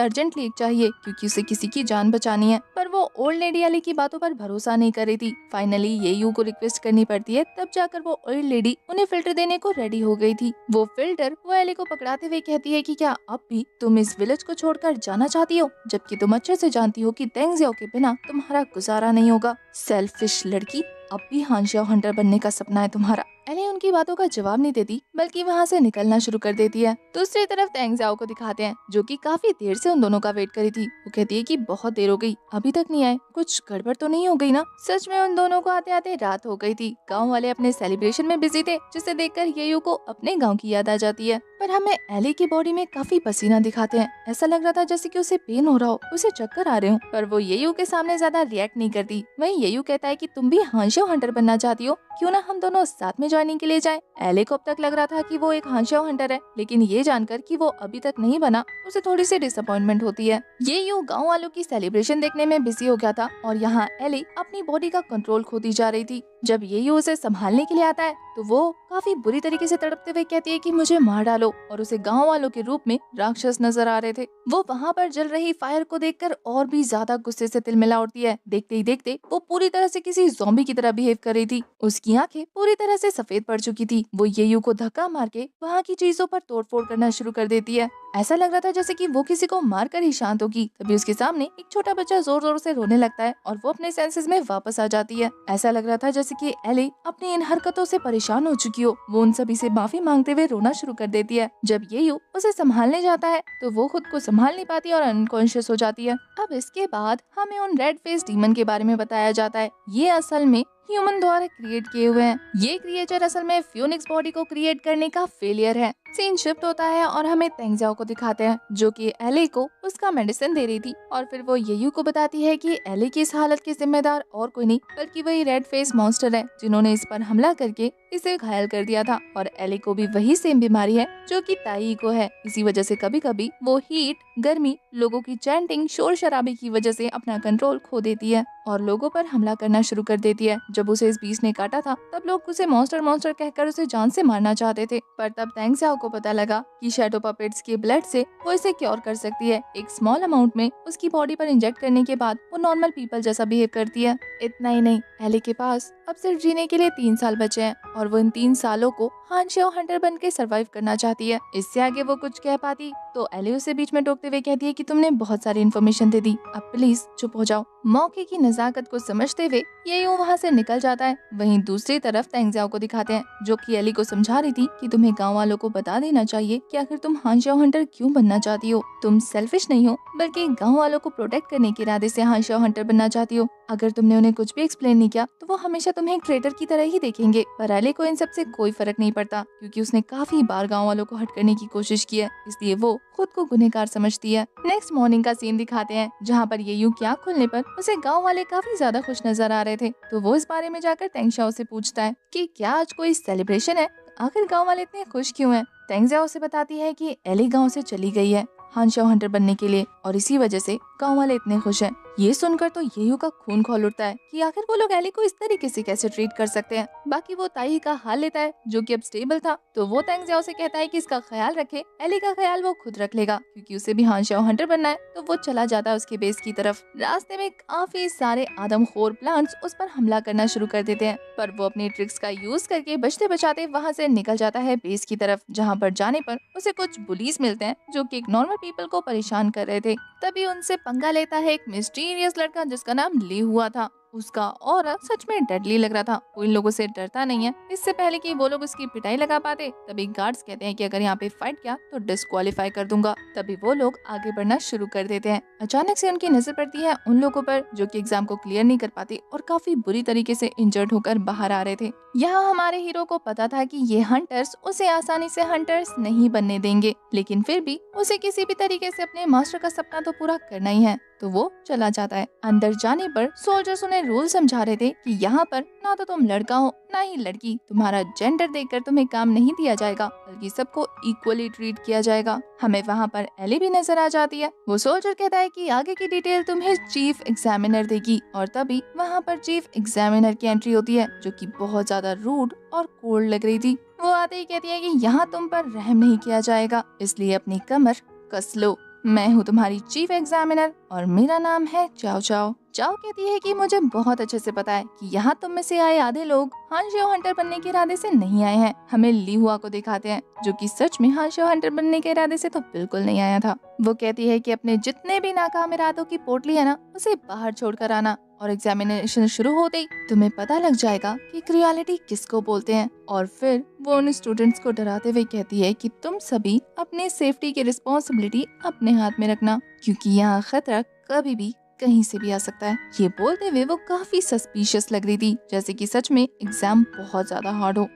Speaker 1: अर्जेंटली एक चाहिए, क्योंकि उसे किसी की जान बचानी है। पर वो ओल्ड लेडी एली की बातों पर भरोसा नहीं कर रही थी। फाइनली येयू को रिक्वेस्ट करनी पड़ती है, तब जाकर वो ओल्ड लेडी उन्हें फिल्टर देने को रेडी हो गई थी। वो फिल्टर वो एली को पकड़ाते हुए कहती है कि क्या अब भी तुम इस विलेज को छोड़कर जाना चाहती हो, जबकि तुम अच्छे से जानती हो कि तेंग ज़ियाओ के बिना तुम्हारा गुजारा नहीं होगा। सेल्फिश लड़की, अब भी हान ज़ियाओ हंटर बनने का सपना है तुम्हारा। एली उनकी बातों का जवाब नहीं देती, बल्कि वहाँ से निकलना शुरू कर देती है। दूसरी तरफ तेंग ज़ियाओ को दिखाते हैं, जो कि काफी देर से उन दोनों का वेट करी थी। वो कहती है कि बहुत देर हो गई, अभी तक नहीं आए, कुछ गड़बड़ तो नहीं हो गई ना। सच में उन दोनों को आते आते रात हो गई थी। गाँव वाले अपने सेलिब्रेशन में बिजी थे, जिसे देखकर येयू को अपने गाँव की याद आ जाती है। पर हमें एली की बॉडी में काफी पसीना दिखाते हैं, ऐसा लग रहा था जैसे कि उसे पेन हो रहा हो, उसे चक्कर आ रहे हो। पर वो येयू के सामने ज्यादा रिएक्ट नहीं करती। वहीं येयू कहता है कि तुम भी हान ज़ियाओ हंटर बनना चाहती हो, क्यों ना हम दोनों साथ में ज्वाइनिंग के लिए जाएं। एली को अब तक लग रहा था कि वो एक हान ज़ियाओ हंटर है, लेकिन ये जानकर कि वो अभी तक नहीं बना, उसे थोड़ी सी डिसअपॉइंटमेंट होती है। ये यूं गांव वालों की सेलिब्रेशन देखने में बिजी हो गया था, और यहाँ एली अपनी बॉडी का कंट्रोल खोती जा रही थी। जब ये उसे संभालने के लिए आता है, तो वो काफी बुरी तरीके से तड़पते हुए कहती है कि मुझे मार डालो, और उसे गांव वालों के रूप में राक्षस नजर आ रहे थे। वो वहाँ पर जल रही फायर को देखकर और भी ज्यादा गुस्से से तिलमिला उठती है। देखते ही देखते वो पूरी तरह से किसी ज़ॉम्बी की तरह बिहेव कर रही थी। उसकी आंखें पूरी तरह से सफेद पड़ चुकी थी। वो येयू को धक्का मार के वहाँ की चीजों पर तोड़फोड़ करना शुरू कर देती है। ऐसा लग रहा था जैसे कि वो किसी को मार कर ही शांत होगी। तभी उसके सामने एक छोटा बच्चा जोर जोर से रोने लगता है, और वो अपने सेंसेस में वापस आ जाती है। ऐसा लग रहा था जैसे कि एली अपनी इन हरकतों से परेशान हो चुकी हो। वो उन सभी से माफी मांगते हुए रोना शुरू कर देती है। जब येयू उसे संभालने जाता है, तो वो खुद को संभाल नहीं पाती और अनकॉन्शियस हो जाती है। अब इसके बाद हमें उन रेड फेस डीमन के बारे में बताया जाता है। ये असल में ह्यूमन द्वारा क्रिएट किए हुए हैं। ये क्रिएचर असल में फ्यूनिक्स बॉडी को क्रिएट करने का फेलियर है। सीन शिफ्ट होता है और हमें तेंग ज़ियाओ को दिखाते हैं, जो कि एली को उसका मेडिसिन दे रही थी, और फिर वो येयू को बताती है कि एली की इस हालत के जिम्मेदार और कोई नहीं बल्कि वही रेड फेस मॉन्स्टर है, जिन्होंने इस पर हमला करके इसे घायल कर दिया था। और एली को भी वही सेम बीमारी है जो कि ताई को है। इसी वजह से कभी कभी वो हीट, गर्मी, लोगों की चैंटिंग, शोर शराबे की वजह से अपना कंट्रोल खो देती है और लोगों पर हमला करना शुरू कर देती है। जब उसे इस बीस्ट ने काटा था, तब लोग उसे मॉन्स्टर मॉन्स्टर कहकर उसे जान से मारना चाहते थे, पर तब तेंग ज़ियाओ को पता लगा कि शैडो पपेट्स के ब्लड से वो इसे क्योर कर सकती है। एक स्मॉल अमाउंट में उसकी बॉडी पर इंजेक्ट करने के बाद वो नॉर्मल पीपल जैसा बिहेव करती है। इतना ही नहीं, एली के पास अब सिर्फ जीने के लिए 3 साल बचे हैं, और वो इन 3 सालों को हान ज़ियाओ हंटर बन के सर्वाइव करना चाहती है। इससे आगे वो कुछ कह पाती तो एली उसे बीच में टोकते हुए कहती है कि तुमने बहुत सारी इन्फॉर्मेशन दे दी, अब प्लीज चुप हो जाओ। मौके की नजाकत को समझते हुए ये यूं वहाँ से निकल जाता है। वहीं दूसरी तरफ तेंग ज़ियाओ को दिखाते हैं, जो कि एली को समझा रही थी कि तुम्हें गांव वालों को बता देना चाहिए कि आखिर तुम हान ज़ियाओ हंटर क्यों बनना चाहती हो। तुम सेल्फिश नहीं हो, बल्कि गांव वालों को प्रोटेक्ट करने के इरादे से हान ज़ियाओ हंटर बनना चाहती हो। अगर तुमने उन्हें कुछ भी एक्सप्लेन नहीं किया, तो वो हमेशा तुम्हें एक ट्रेटर की तरह ही देखेंगे। पर एली को इन सब से कोई फर्क नहीं पड़ता, क्योंकि उसने काफी बार गांव वालों को हट करने की कोशिश की है, इसलिए वो खुद को गुनहगार समझती है। नेक्स्ट मॉर्निंग का सीन दिखाते हैं, जहाँ पर ये यूं की आँख खुलने पर उसे गांव वाले काफी ज्यादा खुश नजर आ रहे थे। तो वो इस बारे में जाकर तेंग ज़ियाओ से पूछता है कि क्या आज कोई सेलिब्रेशन है, आखिर गांव वाले इतने खुश क्यों हैं। तेंग ज़ियाओ से बताती है कि एली गांव से चली गई है। हान शाओ हंटर बनने के लिए और इसी वजह से गाँव वाले इतने खुश हैं। ये सुनकर तो येयू का खून खौल उठता है कि आखिर वो लोग एली को इस तरीके से कैसे ट्रीट कर सकते हैं। बाकी वो ताई का हाल लेता है जो कि अब स्टेबल था, तो वो तंग जाओ से कहता है कि इसका ख्याल रखे। एली का ख्याल वो खुद रख लेगा क्योंकि उसे भी हान शाओ हंटर बनना है। तो वो चला जाता है उसके बेस की तरफ। रास्ते में काफी सारे आदमखोर प्लांट्स उस पर हमला करना शुरू कर देते हैं, पर वो अपनी ट्रिक्स का यूज करके बचते बचाते वहाँ से निकल जाता है बेस की तरफ, जहाँ पर जाने पर उसे कुछ बुलीज मिलते हैं जो कि एक नॉर्मल पीपल को परेशान कर रहे थे। तभी उनसे पंगा लेता है एक मिस्टीरियस लड़का जिसका नाम ली हुआ था। उसका ऑरा सच में डेडली लग रहा था। वो इन लोगों से डरता नहीं है। इससे पहले कि वो लोग उसकी पिटाई लगा पाते तभी गार्ड्स कहते हैं कि अगर यहाँ पे फाइट किया तो डिस्क्वालीफाई कर दूंगा। तभी वो लोग आगे बढ़ना शुरू कर देते हैं। अचानक से उनकी नजर पड़ती है उन लोगों पर जो कि एग्जाम को क्लियर नहीं कर पाते और काफी बुरी तरीके से इंजर्ड होकर बाहर आ रहे थे। यहाँ हमारे हीरो को पता था कि ये हंटर्स उसे आसानी से हंटर्स नहीं बनने देंगे, लेकिन फिर भी उसे किसी भी तरीके से अपने मास्टर का सपना तो पूरा करना ही है। तो वो चला जाता है। अंदर जाने पर सोल्जर्स उन्हें रूल समझा रहे थे कि यहाँ पर ना तो तुम लड़का हो ना ही लड़की, तुम्हारा जेंडर देखकर तुम्हें काम नहीं दिया जाएगा बल्कि सबको इक्वली ट्रीट किया जाएगा। हमें वहाँ पर एली भी नजर आ जाती है। वो सोल्जर कहता है कि आगे की डिटेल तुम्हें चीफ एग्जामिनर देगी और तभी वहाँ पर चीफ एग्जामिनर की एंट्री होती है जो कि बहुत ज्यादा रूड और कोल्ड लग रही थी। वो आते ही कहती है कि यहाँ तुम पर रहम नहीं किया जाएगा, इसलिए अपनी कमर कस लो। मैं हूँ तुम्हारी चीफ एग्जामिनर और मेरा नाम है चाओ चाओ। चाओ कहती है कि मुझे बहुत अच्छे से पता है कि यहाँ तुम में से आए आधे लोग हान शाओ हंटर बनने के इरादे से नहीं आए हैं। हमें ली हुआ को दिखाते हैं जो कि सच में हान शाओ हंटर बनने के इरादे से तो बिल्कुल नहीं आया था। वो कहती है कि अपने जितने भी नाकाम इरादों की पोटली है ना उसे बाहर छोड़कर आना और एग्जामिनेशन शुरू होते ही तुम्हें पता लग जाएगा कि रियलिटी किसको बोलते हैं। और फिर वो उन स्टूडेंट्स को डराते हुए कहती है कि तुम सभी अपने सेफ्टी की रिस्पॉन्सिबिलिटी अपने हाथ में रखना क्योंकि यहाँ खतरा कभी भी कहीं से भी आ सकता है। ये बोलते हुए वो काफी सस्पिशियस लग रही थी, जैसे कि सच में एग्जाम बहुत ज्यादा हार्ड हो।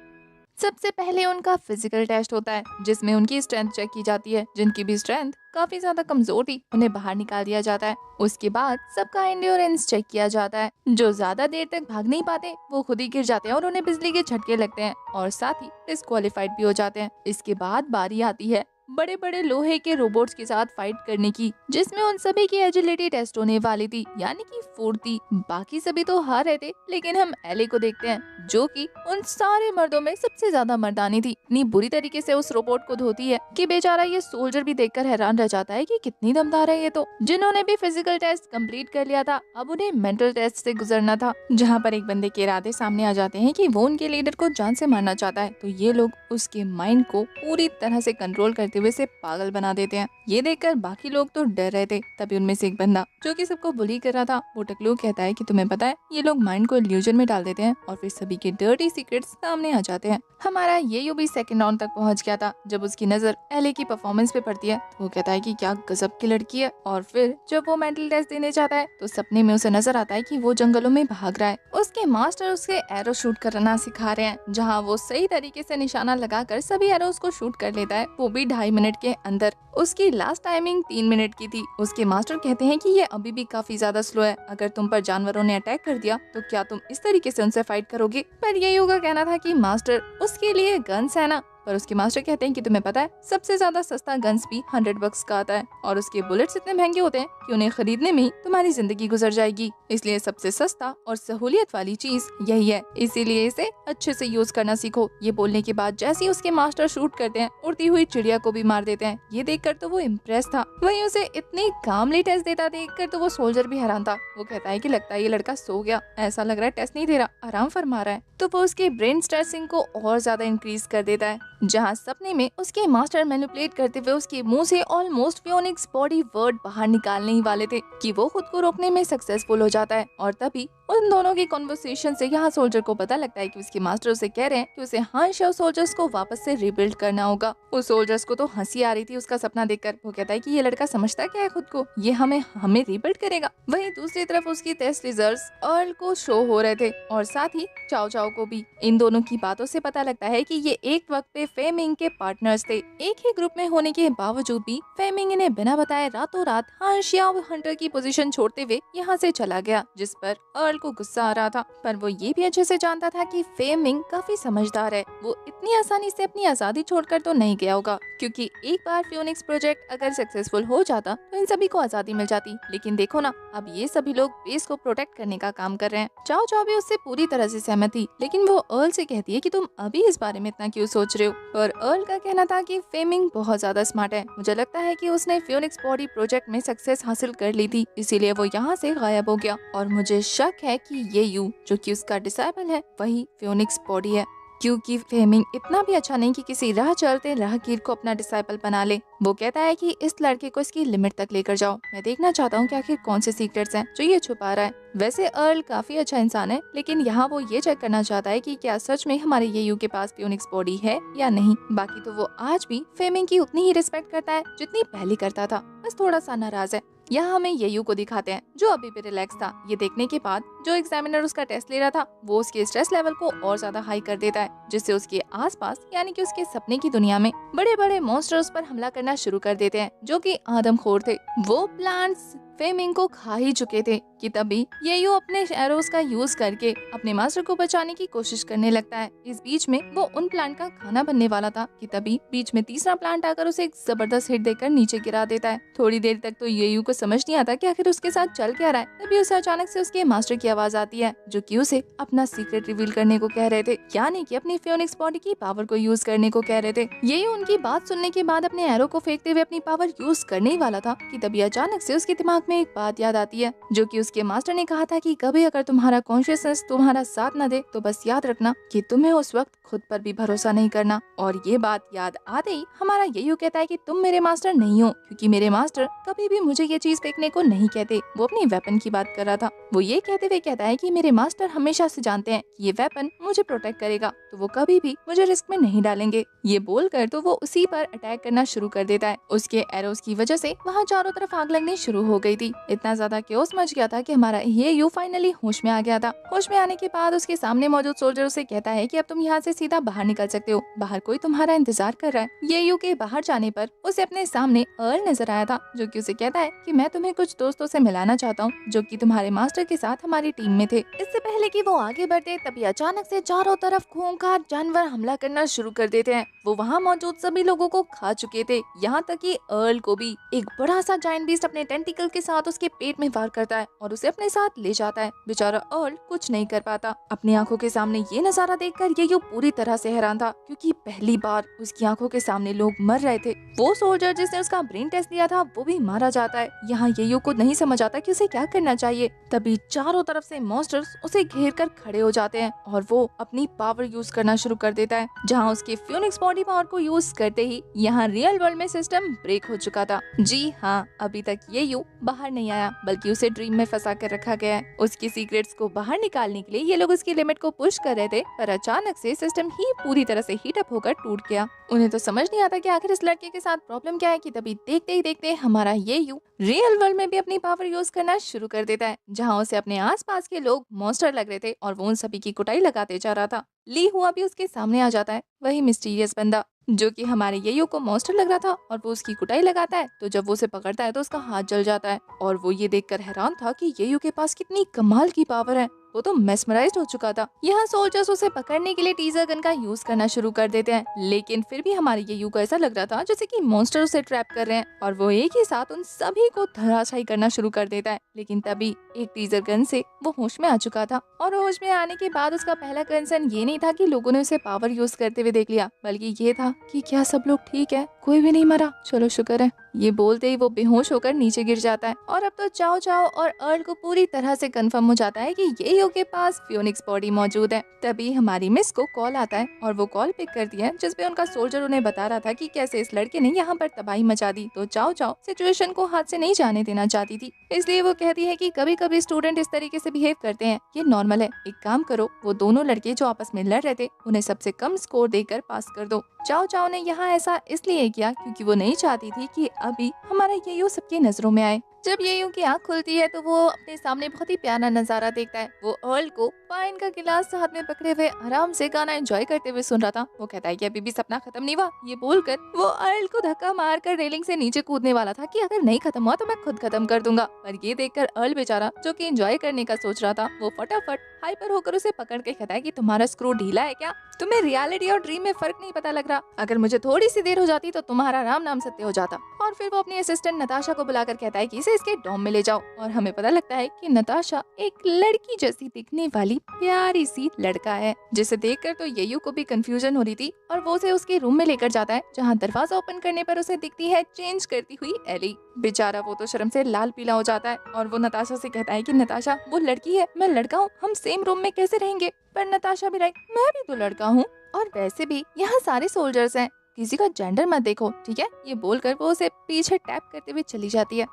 Speaker 1: सबसे पहले उनका फिजिकल टेस्ट होता है जिसमें उनकी स्ट्रेंथ चेक की जाती है। जिनकी भी स्ट्रेंथ काफी ज्यादा कमजोर थी उन्हें बाहर निकाल दिया जाता है। उसके बाद सबका एंड्योरेंस चेक किया जाता है। जो ज्यादा देर तक भाग नहीं पाते वो खुद ही गिर जाते हैं और उन्हें बिजली के झटके लगते हैं और साथ ही डिस्क्वालीफाइड भी हो जाते हैं। इसके बाद बारी आती है बड़े बड़े लोहे के रोबोट्स के साथ फाइट करने की, जिसमें उन सभी की एजिलिटी टेस्ट होने वाली थी, यानी कि फुर्ती। बाकी सभी तो हार रहे थे, लेकिन हम एले को देखते हैं जो कि उन सारे मर्दों में सबसे ज्यादा मर्दानी थी। इतनी बुरी तरीके से उस रोबोट को धोती है कि बेचारा ये सोल्जर भी देखकर हैरान रह जाता है कि कितनी दमदार है ये तो। जिन्होंने भी फिजिकल टेस्ट कंप्लीट कर लिया था अब उन्हें मेंटल टेस्ट से गुजरना था, जहाँ पर एक बंदे के इरादे सामने आ जाते हैं कि वो उनके लीडर को जान से मारना चाहता है। तो ये लोग उसके माइंड को पूरी तरह से कंट्रोल करते हुए से पागल बना देते हैं। ये देखकर बाकी लोग तो डर रहे थे। तभी उनमें से एक बंदा जो कि सबको बुली कर रहा था वो टकलू कहता है कि तुम्हें पता है ये लोग माइंड को इल्यूजन में डाल देते हैं और फिर सभी के डर्टी सीक्रेट्स सामने आ जाते हैं। हमारा ये भी सेकंड राउंड तक पहुंच गया था। जब उसकी नजर एले की परफॉर्मेंस पे पड़ती है तो वो कहता है कि क्या गजब की लड़की है। और फिर जब वो मेंटल टेस्ट देने जाता है तो सपने में उसे नजर आता है कि वो जंगलों में भाग रहा है। उसके मास्टर उसे एरो शूट करना सिखा रहे हैं, जहाँ वो सही तरीके से निशाना लगाकर सभी एरोस को शूट कर लेता है, वो भी 2.5 मिनट के अंदर। उसकी लास्ट टाइमिंग 3 मिनट की थी। उसके मास्टर कहते हैं कि ये अभी भी काफी ज्यादा स्लो है। अगर तुम पर जानवरों ने अटैक कर दिया तो क्या तुम इस तरीके से उनसे फाइट करोगे? पर ये योगा कहना था कि मास्टर उसके लिए गन्स है ना। पर उसके मास्टर कहते हैं कि तुम्हें पता है सबसे ज्यादा सस्ता गन्स भी $100 का आता है और उसके बुलेट्स इतने महंगे होते हैं कि उन्हें खरीदने में ही तुम्हारी जिंदगी गुजर जाएगी। इसलिए सबसे सस्ता और सहूलियत वाली चीज यही है, इसीलिए इसे अच्छे से यूज करना सीखो। ये बोलने के बाद जैसे ही उसके मास्टर शूट करते हैं उड़ती हुई चिड़िया को भी मार देते हैं। ये देखकर तो वो इम्प्रेस था। वहीं उसे इतनी कामली टेस्ट देता देखकर तो वो सोल्जर भी हैरान था। वो कहता है कि लगता है ये लड़का सो गया, ऐसा लग रहा है टेस्ट नहीं दे रहा, आराम फरमा रहा है। तो वो उसके ब्रेन स्ट्रेसिंग को और ज्यादा इंक्रीज कर देता है, जहाँ सपने में उसके मास्टर मैनिपुलेट करते हुए उसके मुंह से ऑलमोस्ट फियोनिक्स बॉडी वर्ड बाहर निकालने ही वाले थे कि वो खुद को रोकने में सक्सेसफुल हो जाता है। और तभी उन दोनों की कन्वर्सेशन से यहाँ सोल्जर को पता लगता है कि उसके मास्टर उसे कह रहे हैं कि उसे हान शाओ सोल्जर्स को वापस से रिबिल्ड करना होगा। उस सोल्जर्स को तो हंसी आ रही थी उसका सपना देखकर। वो कहता है कि ये लड़का समझता क्या है खुद को, ये हमें रिबिल्ड करेगा। वहीं दूसरी तरफ उसकी टेस्ट रिजल्ट्स अर्ल को शो हो रहे थे और साथ ही चाओ चाओ को भी। इन दोनों की बातों से पता लगता है कि ये एक वक्त पे फेमिंग के पार्टनर्स थे। एक ही ग्रुप में होने के बावजूद भी फेमिंग इन्हें बिना बताए रातों रात हाशिया हंटर की पोजीशन छोड़ते हुए यहाँ से चला गया, जिस पर अर्ल को गुस्सा आ रहा था। पर वो ये भी अच्छे से जानता था कि फेमिंग काफी समझदार है, वो इतनी आसानी से अपनी आजादी छोड़कर तो नहीं गया होगा, क्योंकि एक बार फ्यूनिक्स प्रोजेक्ट अगर सक्सेसफुल हो जाता तो इन सभी को आजादी मिल जाती। लेकिन देखो ना, अब ये सभी लोग बेस को प्रोटेक्ट करने का काम कर रहे हैं। चाओ चाओ भी उससे पूरी तरह से सहमत थी, लेकिन वो अर्ल से कहती है कि तुम अभी इस बारे में इतना क्यों सोच रहे हो। पर अर्ल का कहना था कि फेमिंग बहुत ज्यादा स्मार्ट है, मुझे लगता है कि उसने फ्यूनिक्स बॉडी प्रोजेक्ट में सक्सेस हासिल कर ली थी, इसीलिए वो यहाँ से गायब हो गया। और मुझे शक है कि ये यू जो कि उसका डिसाइबल है वही फ्यूनिक्स बॉडी है, क्योंकि फेमिंग इतना भी अच्छा नहीं कि किसी राह चलते राहगीर को अपना डिसाइपल बना ले। वो कहता है कि इस लड़के को इसकी लिमिट तक लेकर जाओ, मैं देखना चाहता हूँ कि आखिर कौन से सीक्रेट्स हैं जो ये छुपा रहा है। वैसे अर्ल काफी अच्छा इंसान है, लेकिन यहाँ वो ये चेक करना चाहता है कि क्या सच में हमारे येयू के पास फ्यूनिक्स बॉडी है या नहीं। बाकी तो वो आज भी फेमिंग की उतनी ही रिस्पेक्ट करता है जितनी पहले करता था, बस थोड़ा सा नाराज है। यहाँ हमें येयू को दिखाते हैं जो अभी भी रिलैक्स था। ये देखने के बाद जो एग्जामिनर उसका टेस्ट ले रहा था वो उसके स्ट्रेस लेवल को और ज्यादा हाई कर देता है, जिससे उसके आसपास यानी कि उसके सपने की दुनिया में बड़े बड़े मॉन्स्टर्स पर हमला करना शुरू कर देते हैं, जो कि आदमखोर थे। वो प्लांट्स फेमिंग को खा ही चुके थे कि तभी येयू अपने एरोस का यूज करके अपने मास्टर को बचाने की कोशिश करने लगता है। इस बीच में वो उन प्लांट का खाना बनने वाला था कि तभी बीच में तीसरा प्लांट आकर उसे एक जबरदस्त हिट देकर नीचे गिरा देता है। थोड़ी देर तक तो येयू को समझ नहीं आता कि आखिर उसके साथ चल क्या रहा है। तभी उसे अचानक से उसके मास्टर की आवाज आती है, जो कि उसे अपना सीक्रेट रिवील करने को कह रहे थे, यानी कि अपनी फ्यूनिक्स बॉडी की पावर को यूज करने को कह रहे थे। येयू उनकी बात सुनने के बाद अपने एरो को फेंकते हुए अपनी पावर यूज करने ही वाला था कि तभी अचानक से उसके दिमाग में एक बात याद आती है, जो कि उसके मास्टर ने कहा था कि कभी अगर तुम्हारा कॉन्शियसनेस तुम्हारा साथ न दे तो बस याद रखना कि तुम्हें उस वक्त खुद पर भी भरोसा नहीं करना। और ये बात याद आते ही हमारा येयू कहता है कि तुम मेरे मास्टर नहीं हो, क्योंकि मेरे मास्टर कभी भी मुझे ये चीज फेंकने को नहीं कहते। वो अपनी वेपन की बात कर रहा था। वो ये कहते हुए कहता है कि मेरे मास्टर हमेशा से जानते हैं कि ये वेपन मुझे प्रोटेक्ट करेगा, तो वो कभी भी मुझे रिस्क में नहीं डालेंगे। ये बोलकर तो वो उसी पर अटैक करना शुरू कर देता है। उसके एरोस की वजह से वहाँ चारों तरफ आग लगनी शुरू हो गई थी। इतना ज्यादा क्योस मच गया था कि हमारा येयू फाइनली होश में आ गया था। होश में आने के बाद उसके सामने मौजूद सोल्जर उसे कहता है कि अब तुम यहाँ से सीधा बाहर निकल सकते हो, बाहर कोई तुम्हारा इंतजार कर रहा है। येयू के बाहर जाने पर उसे अपने सामने अर्ल नजर आया था, जो कि उसे कहता है कि मैं तुम्हें कुछ दोस्तों से मिलाना चाहता हूँ जो कि तुम्हारे मास्टर के साथ हमारी टीम में थे। इससे पहले कि वो आगे बढ़ते तभी अचानक से चारों तरफ खूंखार जानवर हमला करना शुरू कर देते हैं। वो वहाँ मौजूद सभी लोगों को खा चुके थे, यहाँ तक कि अर्ल को भी। एक बड़ा सा जायंट बीस्ट अपने टेंटिकल के साथ उसके पेट में वार करता है और उसे अपने साथ ले जाता है। बेचारा अर्ल कुछ नहीं कर पाता। अपनी आंखों के सामने ये नजारा देखकर येयू पूरी तरह से हैरान था, क्योंकि पहली बार उसकी आंखों के सामने लोग मर रहे थे। वो सोल्जर जिसने उसका ब्रेन टेस्ट दिया था वो भी मारा जाता है। यहाँ येयू को नहीं समझ आता कि उसे क्या करना चाहिए। तभी चारों तरफ से मॉन्स्टर्स उसे घेर कर खड़े हो जाते हैं और वो अपनी पावर यूज करना शुरू कर देता है। जहाँ उसके फ्यूनिक्स बॉडी पावर को यूज करते ही यहाँ रियल वर्ल्ड में सिस्टम ब्रेक हो चुका था। जी हाँ, अभी तक येयू बाहर नहीं आया, बल्कि उसे ड्रीम में फंसा कर रखा गया है। उसके सीक्रेट्स को बाहर निकालने के लिए ये लोग उसकी लिमिट को पुश कर रहे थे, पर अचानक से सिस्टम ही पूरी तरह से हीट अप होकर टूट गया। उन्हें तो समझ नहीं आता कि आखिर इस लड़के के साथ प्रॉब्लम क्या है कि तभी देखते ही देखते हमारा येयू रियल वर्ल्ड में भी अपनी पावर यूज करना शुरू कर देता है। जहाँ उसे अपने आसपास के लोग मॉन्स्टर लग रहे थे और वो उन सभी की कुटाई लगाते जा रहा था। ली हुआ भी उसके सामने आ जाता है, वही मिस्टीरियस बंदा जो कि हमारे येयू को मॉन्स्टर लग रहा था, और वो उसकी कुटाई लगाता है। तो जब वो उसे पकड़ता है तो उसका हाथ जल जाता है और वो ये देखकर हैरान था कि येयू के पास कितनी कमाल की पावर है। वो तो मेस्मराइज्ड हो चुका था। यहाँ सोल्जर्स उसे पकड़ने के लिए टीजर गन का यूज करना शुरू कर देते हैं, लेकिन फिर भी हमारे येयू को ऐसा लग रहा था जैसे कि मॉन्स्टर उसे ट्रैप कर रहे हैं और वो एक ही साथ उन सभी को धराशायी करना शुरू कर देता है। लेकिन तभी एक टीजर गन से वो होश में आ चुका था और होश में आने के बाद उसका पहला कंसर्न ये नहीं था कि लोगों ने उसे पावर यूज करते हुए देख लिया, बल्कि ये था कि क्या सब लोग ठीक है, कोई भी नहीं मरा, चलो शुक्र है। ये बोलते ही वो बेहोश होकर नीचे गिर जाता है और अब तो चाओ चाओ और अर्ल को पूरी तरह से कंफर्म हो जाता है कि येयू के पास फ्यूनिक्स बॉडी मौजूद है। तभी हमारी मिस को कॉल आता है और वो कॉल पिक करती है, जिसपे उनका सोल्जर उन्हें बता रहा था कि कैसे इस लड़के ने यहाँ पर तबाही मचा दी। तो चाओ चाओ सिचुएशन को हाथ से नहीं जाने देना चाहती थी, इसलिए वो कहती है कि कभी कभी स्टूडेंट इस तरीके से बिहेव करते हैं, ये नॉर्मल है। एक काम करो, वो दोनों लड़के जो आपस में लड़ रहे थे उन्हें सबसे कम स्कोर देकर पास कर दो। चाओ चाओ ने यहाँ ऐसा इसलिए किया क्योंकि वो नहीं चाहती थी कि अभी हमारा येयू सबकी नजरों में आए। जब ये यू की आँख खुलती है तो वो अपने सामने बहुत ही प्यारा नजारा देखता है। वो अर्ल को वाइन का गिलास हाथ में पकड़े हुए आराम से गाना एंजॉय करते हुए सुन रहा था। वो कहता है कि अभी भी सपना खत्म नहीं हुआ। ये बोलकर वो अर्ल को धक्का मारकर रेलिंग से नीचे कूदने वाला था कि अगर नहीं खत्म हुआ तो मैं खुद खत्म कर दूंगा। पर ये देखकर अर्ल बेचारा, जो कि एंजॉय करने का सोच रहा था, वो फटाफट हाइपर होकर उसे पकड़ के कहता है कि तुम्हारा स्क्रू ढीला है क्या? तुम्हें रियलिटी और ड्रीम में फर्क नहीं पता लग रहा? अगर मुझे थोड़ी सी देर हो जाती तो तुम्हारा राम नाम सत्य हो जाता। और फिर वो अपनी असिस्टेंट नताशा को बुलाकर कहता है कि इसे इसके डॉम में ले जाओ। और हमें पता लगता है कि नताशा एक लड़की जैसी दिखने वाली प्यारी सी लड़का है, जिसे देखकर तो येयू को भी कंफ्यूजन हो रही थी। और वो उसे उसके रूम में लेकर जाता है, जहाँ दरवाजा ओपन करने पर उसे दिखती है चेंज करती हुई एली। बेचारा वो तो शर्म से लाल पीला हो जाता है और वो नताशा से कहता है कि नताशा, वो लड़की है, मैं लड़का हूँ, हम सेम रूम में कैसे रहेंगे? पर नताशा भी लाइक, मैं भी तो लड़का हूँ और वैसे भी यहाँ सारे सोल्जर्स हैं, किसी का जेंडर मत देखो, ठीक है? ये बोलकर वो उसे पीछे टैप करते हुए चली जाती है।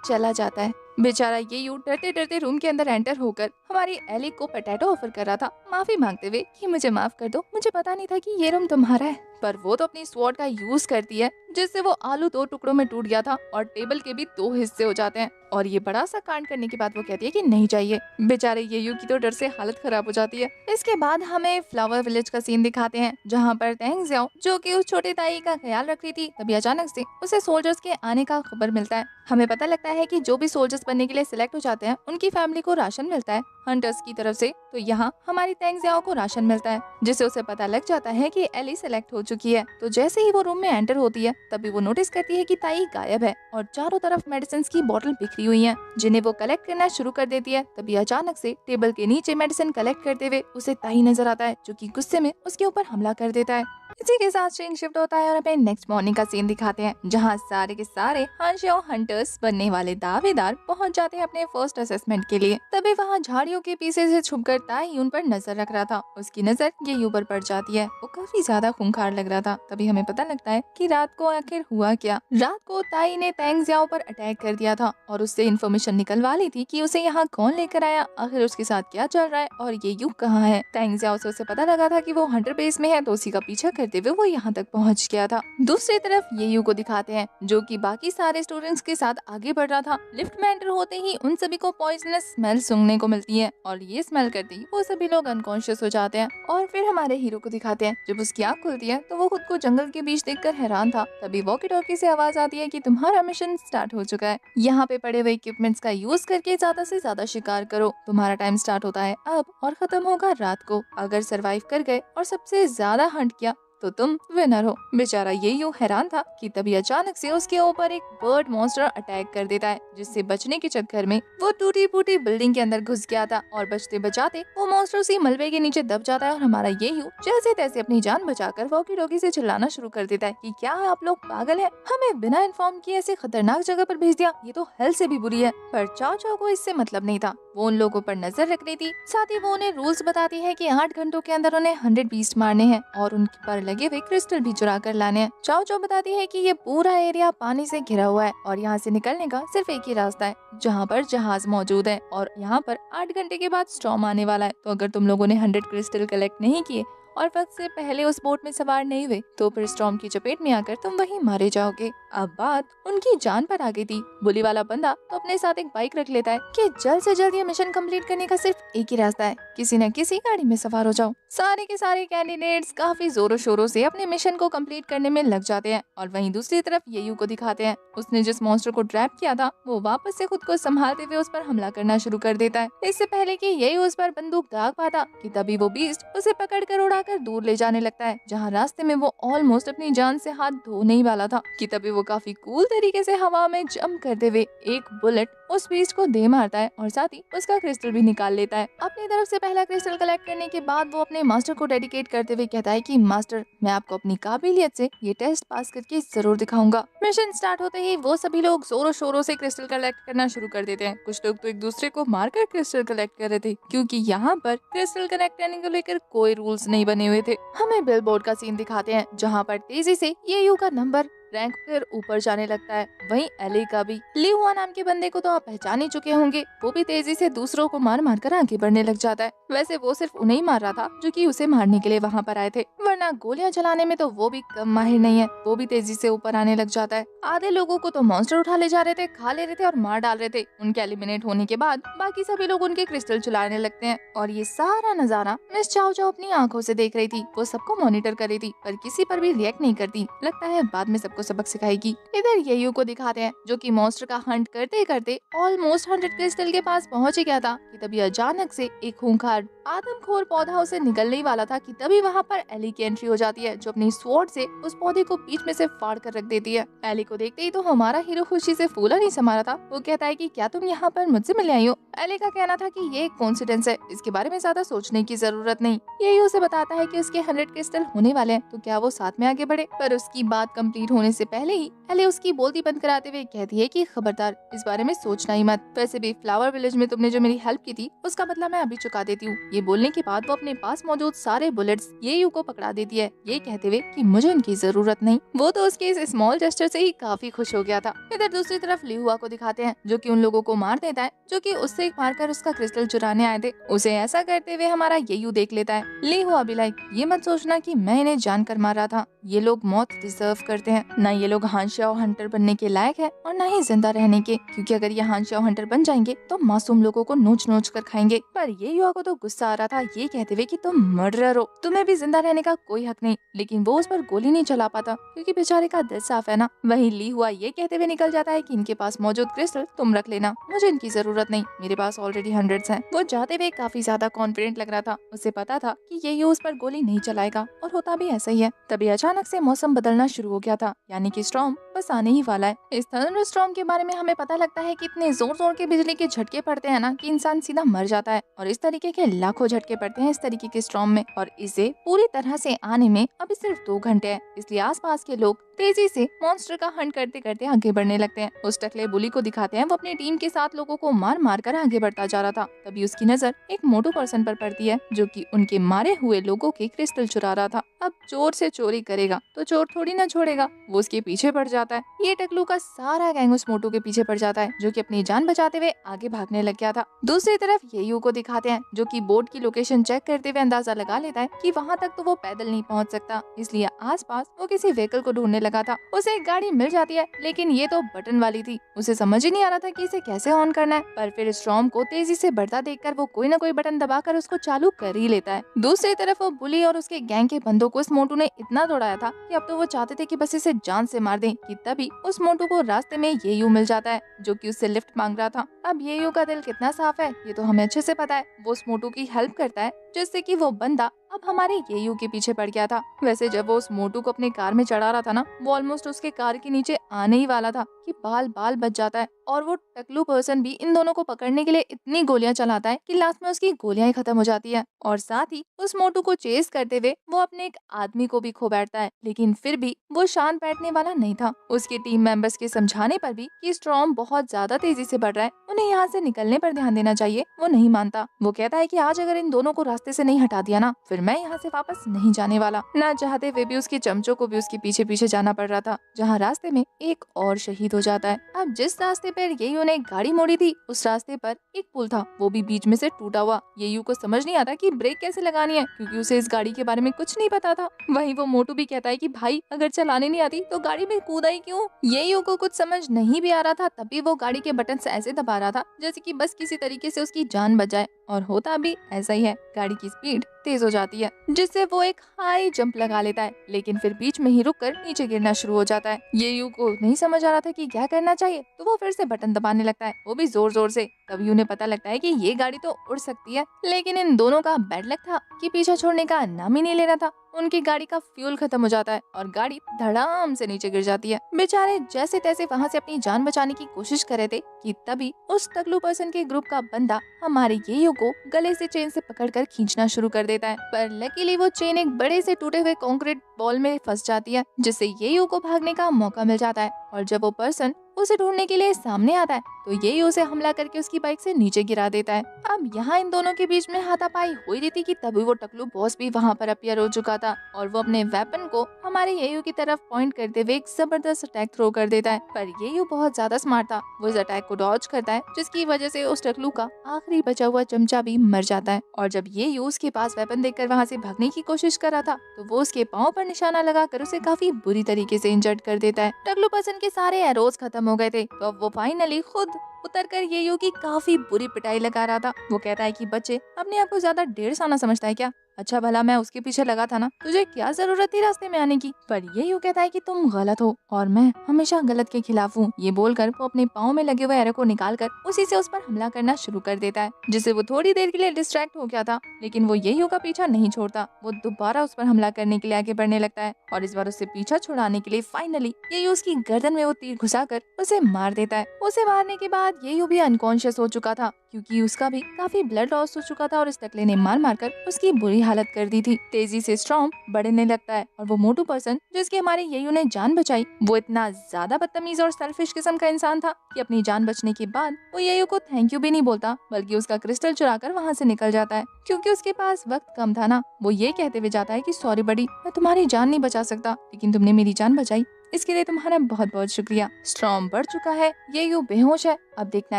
Speaker 1: चला जाता है। बेचारा ये यू डरते डरते रूम के अंदर एंटर होकर हमारी एली को पोटैटो ऑफर कर रहा था, माफी मांगते हुए कि मुझे माफ कर दो, मुझे पता नहीं था कि ये रूम तुम्हारा है। पर वो तो अपनी स्वॉर्ड का यूज करती है, जिससे वो आलू 2 टुकड़ों में टूट गया था और टेबल के भी 2 हिस्से हो जाते हैं। और ये बड़ा सा कांड करने के बाद वो कहती है कि नहीं चाहिए। बेचारे ये यू की तो डर से हालत खराब हो जाती है। इसके बाद हमें फ्लावर विलेज का सीन दिखाते हैं, जहाँ पर तेंग जियाओ, जो कि उस छोटे ताई का ख्याल रख रही थी, तभी अचानक से उसे सोल्जर्स के आने का खबर मिलता है। हमें पता लगता है कि जो भी सोल्जर्स बनने के लिए सिलेक्ट हो जाते हैं, उनकी फैमिली को राशन मिलता है हंटर्स की तरफ से। तो यहाँ हमारी तेंग जियाओ को राशन मिलता है, जिससे उसे पता लग जाता है कि एली सिलेक्ट हो चुकी है। तो जैसे ही वो रूम में एंटर होती है, तभी वो नोटिस करती है कि ताई गायब है और चारों तरफ मेडिसिन की बोतल बिखरी हुई हैं, जिन्हें वो कलेक्ट करना शुरू कर देती है। तभी अचानक से टेबल के नीचे मेडिसिन कलेक्ट करते हुए उसे ताई नजर आता है, जो कि गुस्से में उसके ऊपर हमला कर देता है। इसी के साथ सीन शिफ्ट होता है और हमें नेक्स्ट मॉर्निंग का सीन दिखाते हैं, जहाँ सारे के सारे हांशियो हंटर्स बनने वाले दावेदार पहुंच जाते हैं अपने फर्स्ट असेसमेंट के लिए। तभी वहाँ झाड़ियों के पीछे से छुपकर ताई उन पर नजर रख रहा था। उसकी नजर ये यू पर पड़ जाती है। वो काफी ज्यादा खूंखार लग रहा था। तभी हमें पता लगता है कि रात को आखिर हुआ क्या। रात को ताई ने तेंग जियाओ पर अटैक कर दिया था और उससे इन्फॉर्मेशन निकलवा ली थी कि उसे यहाँ कौन लेकर आया, आखिर उसके साथ क्या चल रहा है और ये यू कहाँ है। तेंग जियाओ से उसे पता लगा था कि वो हंटर बेस में है, तो उसी का पीछा करते हुए वो यहाँ तक पहुँच गया था। दूसरी तरफ ये यू को दिखाते हैं, जो कि बाकी सारे स्टूडेंट्स के साथ आगे बढ़ रहा था। लिफ्ट में एंटर होते ही उन सभी को पॉइजनस स्मेल सूंघने को मिलती है और ये स्मेल करते ही वो सभी लोग अनकॉन्शियस हो जाते हैं। और फिर हमारे हीरो को दिखाते हैं, जब उसकी आँख खुलती है तो वो खुद को जंगल के बीच देखकर हैरान था। तभी वॉकी टॉकी से आवाज आती है कि तुम्हारा मिशन स्टार्ट हो चुका है, यहाँ पे पड़े हुए इक्विपमेंट्स का यूज करके ज्यादा से ज्यादा शिकार करो। तुम्हारा टाइम स्टार्ट होता है अब और खत्म होगा रात को। अगर सरवाइव कर गए और सबसे ज्यादा हंट किया तो तुम विनर हो। बेचारा ये यूं हैरान था कि तभी अचानक से उसके ऊपर एक बर्ड मॉन्स्टर अटैक कर देता है, जिससे बचने के चक्कर में वो टूटी फूटी बिल्डिंग के अंदर घुस गया था और बचते बचाते वो मॉन्स्टर उसी मलबे के नीचे दब जाता है। और हमारा ये यूं जैसे तैसे अपनी जान बचाकर वॉकी टॉकी से चिल्लाना शुरू कर देता है कि क्या आप लोग पागल हैं, हमें बिना इन्फॉर्म किए ऐसे खतरनाक जगह पर भेज दिया, ये तो हेल से भी बुरी है। पर चाओ चाओ को इससे मतलब नहीं था, वो उन लोगों पर नजर रख रही थी। साथ ही वो उन्हें रूल्स बताती है कि 8 घंटों के अंदर उन्हें 100 बीस्ट मारने हैं और उन पर लगे हुए क्रिस्टल भी चुरा कर लाने हैं। चाओ चाओ बताती है कि ये पूरा एरिया पानी से घिरा हुआ है और यहाँ से निकलने का सिर्फ एक ही रास्ता है, जहाँ पर जहाज मौजूद है और यहाँ पर 8 घंटे के बाद स्टॉर्म आने वाला है। तो अगर तुम लोगों ने 100 क्रिस्टल कलेक्ट नहीं किए और वक्त से पहले उस बोट में सवार नहीं हुए तो फिर स्टॉर्म की चपेट में आकर तुम वहीं मारे जाओगे। अब बात उनकी जान पर आ गई थी। बुली वाला बंदा तो अपने साथ एक बाइक रख लेता है कि जल्द से जल्द ये मिशन कंप्लीट करने का सिर्फ एक ही रास्ता है, किसी न किसी गाड़ी में सवार हो जाओ। सारे के सारे कैंडिडेट्स काफी जोरों शोरों से अपने मिशन को कंप्लीट करने में लग जाते हैं और वहीं दूसरी तरफ येयू को दिखाते हैं। उसने जिस मॉन्स्टर को ट्रैप किया था वो वापस से खुद को संभालते हुए उस पर हमला करना शुरू कर देता है। इससे पहले कि येयू उस पर बंदूक दाग पाता कि तभी वो बीस्ट उसे पकड़कर उड़ाकर दूर ले जाने लगता है, जहाँ रास्ते में वो ऑलमोस्ट अपनी जान से हाथ धोने ही वाला था कि तभी वो काफी कूल तरीके से हवा में जंप करते हुए एक बुलेट उस बीस्ट को दे मारता है और साथ ही उसका क्रिस्टल भी निकाल लेता है। अपनी तरफ से पहला क्रिस्टल कलेक्ट करने के बाद वो अपने मास्टर को डेडिकेट करते हुए कहता है कि मास्टर, मैं आपको अपनी काबिलियत से ये टेस्ट पास करके जरूर दिखाऊंगा। मिशन स्टार्ट होते ही वो सभी लोग जोरों शोरों से क्रिस्टल कलेक्ट करना शुरू कर देते हैं। कुछ लोग तो एक दूसरे को मारकर क्रिस्टल कलेक्ट कर रहे थे, क्योंकि यहाँ पर क्रिस्टल कलेक्ट करने को लेकर कोई रूल्स नहीं बने हुए थे। हमें बिल बोर्ड का सीन दिखाते हैं, जहाँ पर तेजी से येयू का नंबर रैंक कर ऊपर जाने लगता है। वहीं एली का भी। ली हुआ नाम के बंदे को तो आप पहचान ही चुके होंगे। वो भी तेजी से दूसरों को मार मार कर आगे बढ़ने लग जाता है। वैसे वो सिर्फ उन्हें ही मार रहा था जो कि उसे मारने के लिए वहाँ पर आए थे, वरना गोलियां चलाने में तो वो भी कम माहिर नहीं है। वो भी तेजी से ऊपर आने लग जाता है। आधे लोगों को तो मॉन्स्टर उठा ले जा रहे थे, खा ले रहे थे और मार डाल रहे थे। उनके एलिमिनेट होने के बाद बाकी सभी लोग उनके क्रिस्टल चुलाने लगते हैं और ये सारा नजारा मिस चाओ चाओ अपनी आंखों से देख रही थी। वो सबको मॉनिटर कर रही थी पर किसी पर भी रिएक्ट नहीं करती। लगता है बाद में सबको सबक सिखाएगी। इधर येयू को दिखाते हैं जो कि मॉन्स्टर का हंट करते करते ऑलमोस्ट 100 क्रिस्टल के पास पहुंच गया था कि तभी अचानक से एक खूंखार आदमखोर पौधा उसे निगलने ही वाला था कि तभी वहाँ पर एली की एंट्री हो जाती है, जो अपनी स्वॉर्ड से उस पौधे को बीच में से फाड़ कर रख देती है। एली को देखते ही तो हमारा हीरो खुशी से फूला नहीं समा रहा था। वो कहता है कि क्या तुम यहाँ पर मुझसे मिलने आई हो। एली का कहना था कि ये एक कोइंसिडेंस है, इसके बारे में ज्यादा सोचने की जरूरत नहीं। यही उसे बताता है कि उसके 100 क्रिस्टल होने वाले हैं, तो क्या वो साथ में आगे बढ़े। पर उसकी बात कंप्लीट होने से पहले ही एली उसकी बोलती बंद कराते हुए कहती है कि खबरदार, इस बारे में सोचना ही मत। वैसे भी फ्लावर विलेज में तुमने जो मेरी हेल्प की थी उसका बदला मैं अभी चुका देती हूँ। ये बोलने के बाद वो अपने पास मौजूद सारे बुलेट्स येयू को पकड़ा देती है, ये कहते हुए कि मुझे इनकी जरूरत नहीं। वो तो उसके इस स्मॉल जेस्चर से ही काफी खुश हो गया था। इधर दूसरी तरफ लिहुआ को दिखाते हैं जो कि उन लोगों को मार देता है जो कि उससे मारकर उसका क्रिस्टल चुराने आए थे। उसे ऐसा करते हुए हमारा येयू देख लेता है। लिहुआ भी लाइक, ये मत सोचना कि मैं इन्हें जानकर मार रहा था। ये लोग मौत डिजर्व करते हैं। न ये लोग हांशाओ हंटर बनने के लायक है और न ही जिंदा रहने के, क्योंकि अगर ये हांशाओ हंटर बन जाएंगे तो मासूम लोगों को नोच नोच कर खाएंगे। पर ये युवा को तो गुस्सा आ रहा था, ये कहते हुए कि तुम मर्डरर हो, तुम्हें भी जिंदा रहने का कोई हक नहीं। लेकिन वो उस पर गोली नहीं चला पाता क्योंकि बेचारे का दिल साफ है ना। वहीं ली हुआ ये कहते हुए निकल जाता है कि इनके पास मौजूद क्रिस्टल तुम रख लेना, मुझे इनकी जरूरत नहीं, मेरे पास ऑलरेडी 100 हैं। वो जाते हुए काफी ज्यादा कॉन्फिडेंट लग रहा था। उसे पता था कि ये उस पर गोली नहीं चलाएगा और होता भी ऐसा ही है। तभी अचानक से मौसम बदलना शुरू हो गया था, यानी कि स्टॉर्म बस आने ही वाला है। इस थंडर स्टॉर्म के बारे में हमें पता लगता है कि इतने जोर जोर के बिजली के झटके पड़ते हैं ना कि इंसान सीधा मर जाता है, और इस तरीके के लाखों झटके पड़ते हैं इस तरीके के स्टॉर्म में, और इसे पूरी तरह से आने में अभी सिर्फ 2 घंटे हैं। इसलिए आसपास के लोग तेजी से मॉन्स्टर का हंट करते करते आगे बढ़ने लगते हैं। उस टकले बुली को दिखाते हैं, वो अपनी टीम के साथ लोगों को मार मार कर आगे बढ़ता जा रहा था। तभी उसकी नजर एक मोटू पर्सन पर पड़ती है जो कि उनके मारे हुए लोगों के क्रिस्टल चुरा रहा था। अब चोर से चोरी करेगा तो चोर थोड़ी ना छोड़ेगा, वो उसके पीछे पड़ जाता है। ये टकलू का सारा गैंग उस मोटू के पीछे पड़ जाता है जो कि अपनी जान बचाते हुए आगे भागने लग गया था। दूसरी तरफ येयू को दिखाते हैं जो कि बोर्ड की लोकेशन चेक करते हुए अंदाजा लगा लेता है कि वहाँ तक तो वो पैदल नहीं पहुँच सकता, इसलिए आसपास वो किसी व्हीकल को ढूंढने लगा था। उसे एक गाड़ी मिल जाती है, लेकिन ये तो बटन वाली थी। उसे समझ ही नहीं आ रहा था कि इसे कैसे ऑन करना है, पर फिर स्टॉर्म को तेजी से बढ़ता देखकर वो कोई न कोई बटन दबाकर उसको चालू कर ही लेता है। दूसरी तरफ वो बुली और उसके गैंग के बंदों को इस मोटू ने इतना दौड़ाया था कि अब तो वो चाहते थे कि बस इसे जान से मार दें, कि तभी उस मोटू को रास्ते में येयू मिल जाता है जो कि उससे लिफ्ट मांग रहा था। अब येयू का दिल कितना साफ है ये तो हमें अच्छे से पता है। वो उस मोटू की हेल्प करता है जिससे कि वो बंदा अब हमारे येयू के पीछे पड़ गया था। वैसे जब वो उस मोटू को अपने कार में चढ़ा रहा था ना, वो ऑलमोस्ट उसके कार के नीचे आने ही वाला था कि बाल बाल बच जाता है, और वो टकलू पर्सन भी इन दोनों को पकड़ने के लिए इतनी गोलियां चलाता है कि लास्ट में उसकी गोलियां ही खत्म हो जाती है। और साथ ही उस मोटू को चेस करते हुए वो अपने एक आदमी को भी खो बैठता है, लेकिन फिर भी वो शांत बैठने वाला नहीं था। उसके टीम मेंबर्स के समझाने पर भी कि स्टॉर्म बहुत ज्यादा तेजी से बढ़ रहा है, उन्हें यहाँ से निकलने पर ध्यान देना चाहिए, वो नहीं मानता। वो कहता है कि आज अगर इन दोनों को रास्ते से नहीं हटा दिया ना, फिर मैं यहाँ से वापस नहीं जाने वाला। ना चाहते हुए भी उसके चमचों को भी उसके पीछे पीछे जाना पड़ रहा था, जहाँ रास्ते में एक और शहीद हो जाता है। अब जिस रास्ते पर येयू ने गाड़ी मोड़ी थी उस रास्ते पर एक पुल था, वो भी बीच में से टूटा हुआ। येयू को समझ नहीं आता कि ब्रेक कैसे लगानी है, क्योंकि उसे इस गाड़ी के बारे में कुछ नहीं पता था। वहीं वो मोटू भी कहता है कि भाई अगर चलाने नहीं आती तो गाड़ी में कूदा ही क्यों। येयू को कुछ समझ नहीं भी आ रहा था, तभी वो गाड़ी के बटन से ऐसे दबा रहा था जैसे कि बस किसी तरीके से उसकी जान बच जाए, और होता भी ऐसा ही है। गाड़ी की स्पीड तेज हो जाती है जिससे वो एक हाई जंप लगा लेता है, लेकिन फिर बीच में ही रुककर नीचे गिरना शुरू हो जाता है। येयू को नहीं समझ आ रहा था कि क्या करना चाहिए, तो वो फिर से बटन दबाने लगता है, वो भी जोर जोर से। तभी उन्हें पता लगता है कि ये गाड़ी तो उड़ सकती है, लेकिन इन दोनों का बैड लक था कि पीछा छोड़ने का नाम ही नहीं ले रहा था। उनकी गाड़ी का फ्यूल खत्म हो जाता है और गाड़ी धड़ाम से नीचे गिर जाती है। बेचारे जैसे तैसे वहाँ से अपनी जान बचाने की कोशिश कर रहे थे कि तभी उस टकलू पर्सन के ग्रुप का बंदा हमारे येयू को गले से चेन से पकड़कर खींचना शुरू कर देता है, पर लकीली वो चेन एक बड़े से टूटे हुए कंक्रीट बॉल में फंस जाती है, जिससे येयू को भागने का मौका मिल जाता है। और जब वो पर्सन उसे ढूंढने के लिए सामने आता है तो ये उसे हमला करके उसकी बाइक से नीचे गिरा देता है। अब यहाँ इन दोनों के बीच में हाथापाई हो रही थी कि तभी वो टकलू बॉस भी वहाँ पर अपीयर हो चुका था और वो अपने वेपन को हमारे येयू की तरफ पॉइंट करते हुए एक जबरदस्त अटैक थ्रो कर देता है। पर येयू बहुत ज्यादा स्मार्ट था, वो इस अटैक को डॉज करता है जिसकी वजह से उस टकलू का आखिरी बचा हुआ चमचा भी मर जाता है। और जब येयू उसके पास वेपन देखकर वहाँ से भागने की कोशिश कर रहा था तो वो उसके पाँव पर निशाना लगाकर उसे काफी बुरी तरीके से इंजर्ड कर देता है। टकलू पर्सन के सारे एरोज खत्म हो गए थे तो अब वो फाइनली खुद उतरकर येयू की काफी बुरी पिटाई लगा रहा था। वो कहता है कि बच्चे अपने आप को ज्यादा ढेर साना समझता है क्या? अच्छा भला मैं उसके पीछे लगा था ना, तुझे क्या जरूरत थी रास्ते में आने की? पर येयू कहता है कि तुम गलत हो और मैं हमेशा गलत के खिलाफ हूँ। ये बोलकर वो अपने पाँव में लगे हुए एरो को निकालकर उसी से उस पर हमला करना शुरू कर देता है, जिससे वो थोड़ी देर के लिए डिस्ट्रैक्ट हो गया था। लेकिन वो येयू का पीछा नहीं छोड़ता, वो दोबारा उस पर हमला करने के लिए आगे बढ़ने लगता है और इस बार उससे पीछा छुड़ाने के लिए फाइनली येयू उसकी गर्दन में वो तीर घुसाकर उसे मार देता है। उसे मारने के बाद येयू भी अनकॉन्शियस हो चुका था क्योंकि उसका भी काफी ब्लड लॉस हो चुका था और इस टकले ने मार मार कर उसकी बुरी हालत कर दी थी। तेजी से स्टॉर्म बढ़ने लगता है और वो मोटू पर्सन जिसके हमारे येयू ने जान बचाई वो इतना ज्यादा बदतमीज और सेल्फिश किस्म का इंसान था कि अपनी जान बचने के बाद वो येयू को थैंक यू भी नहीं बोलता बल्कि उसका क्रिस्टल चुराकर वहाँ से निकल जाता है। क्योंकि उसके पास वक्त कम था ना, वो ये कहते हुए जाता है कि सॉरी बड़ी, मैं तुम्हारी जान नहीं बचा सकता लेकिन तुमने मेरी जान बचाई, इसके लिए तुम्हारा बहुत बहुत शुक्रिया। स्टॉर्म बढ़ चुका है, येयू बेहोश है। अब देखना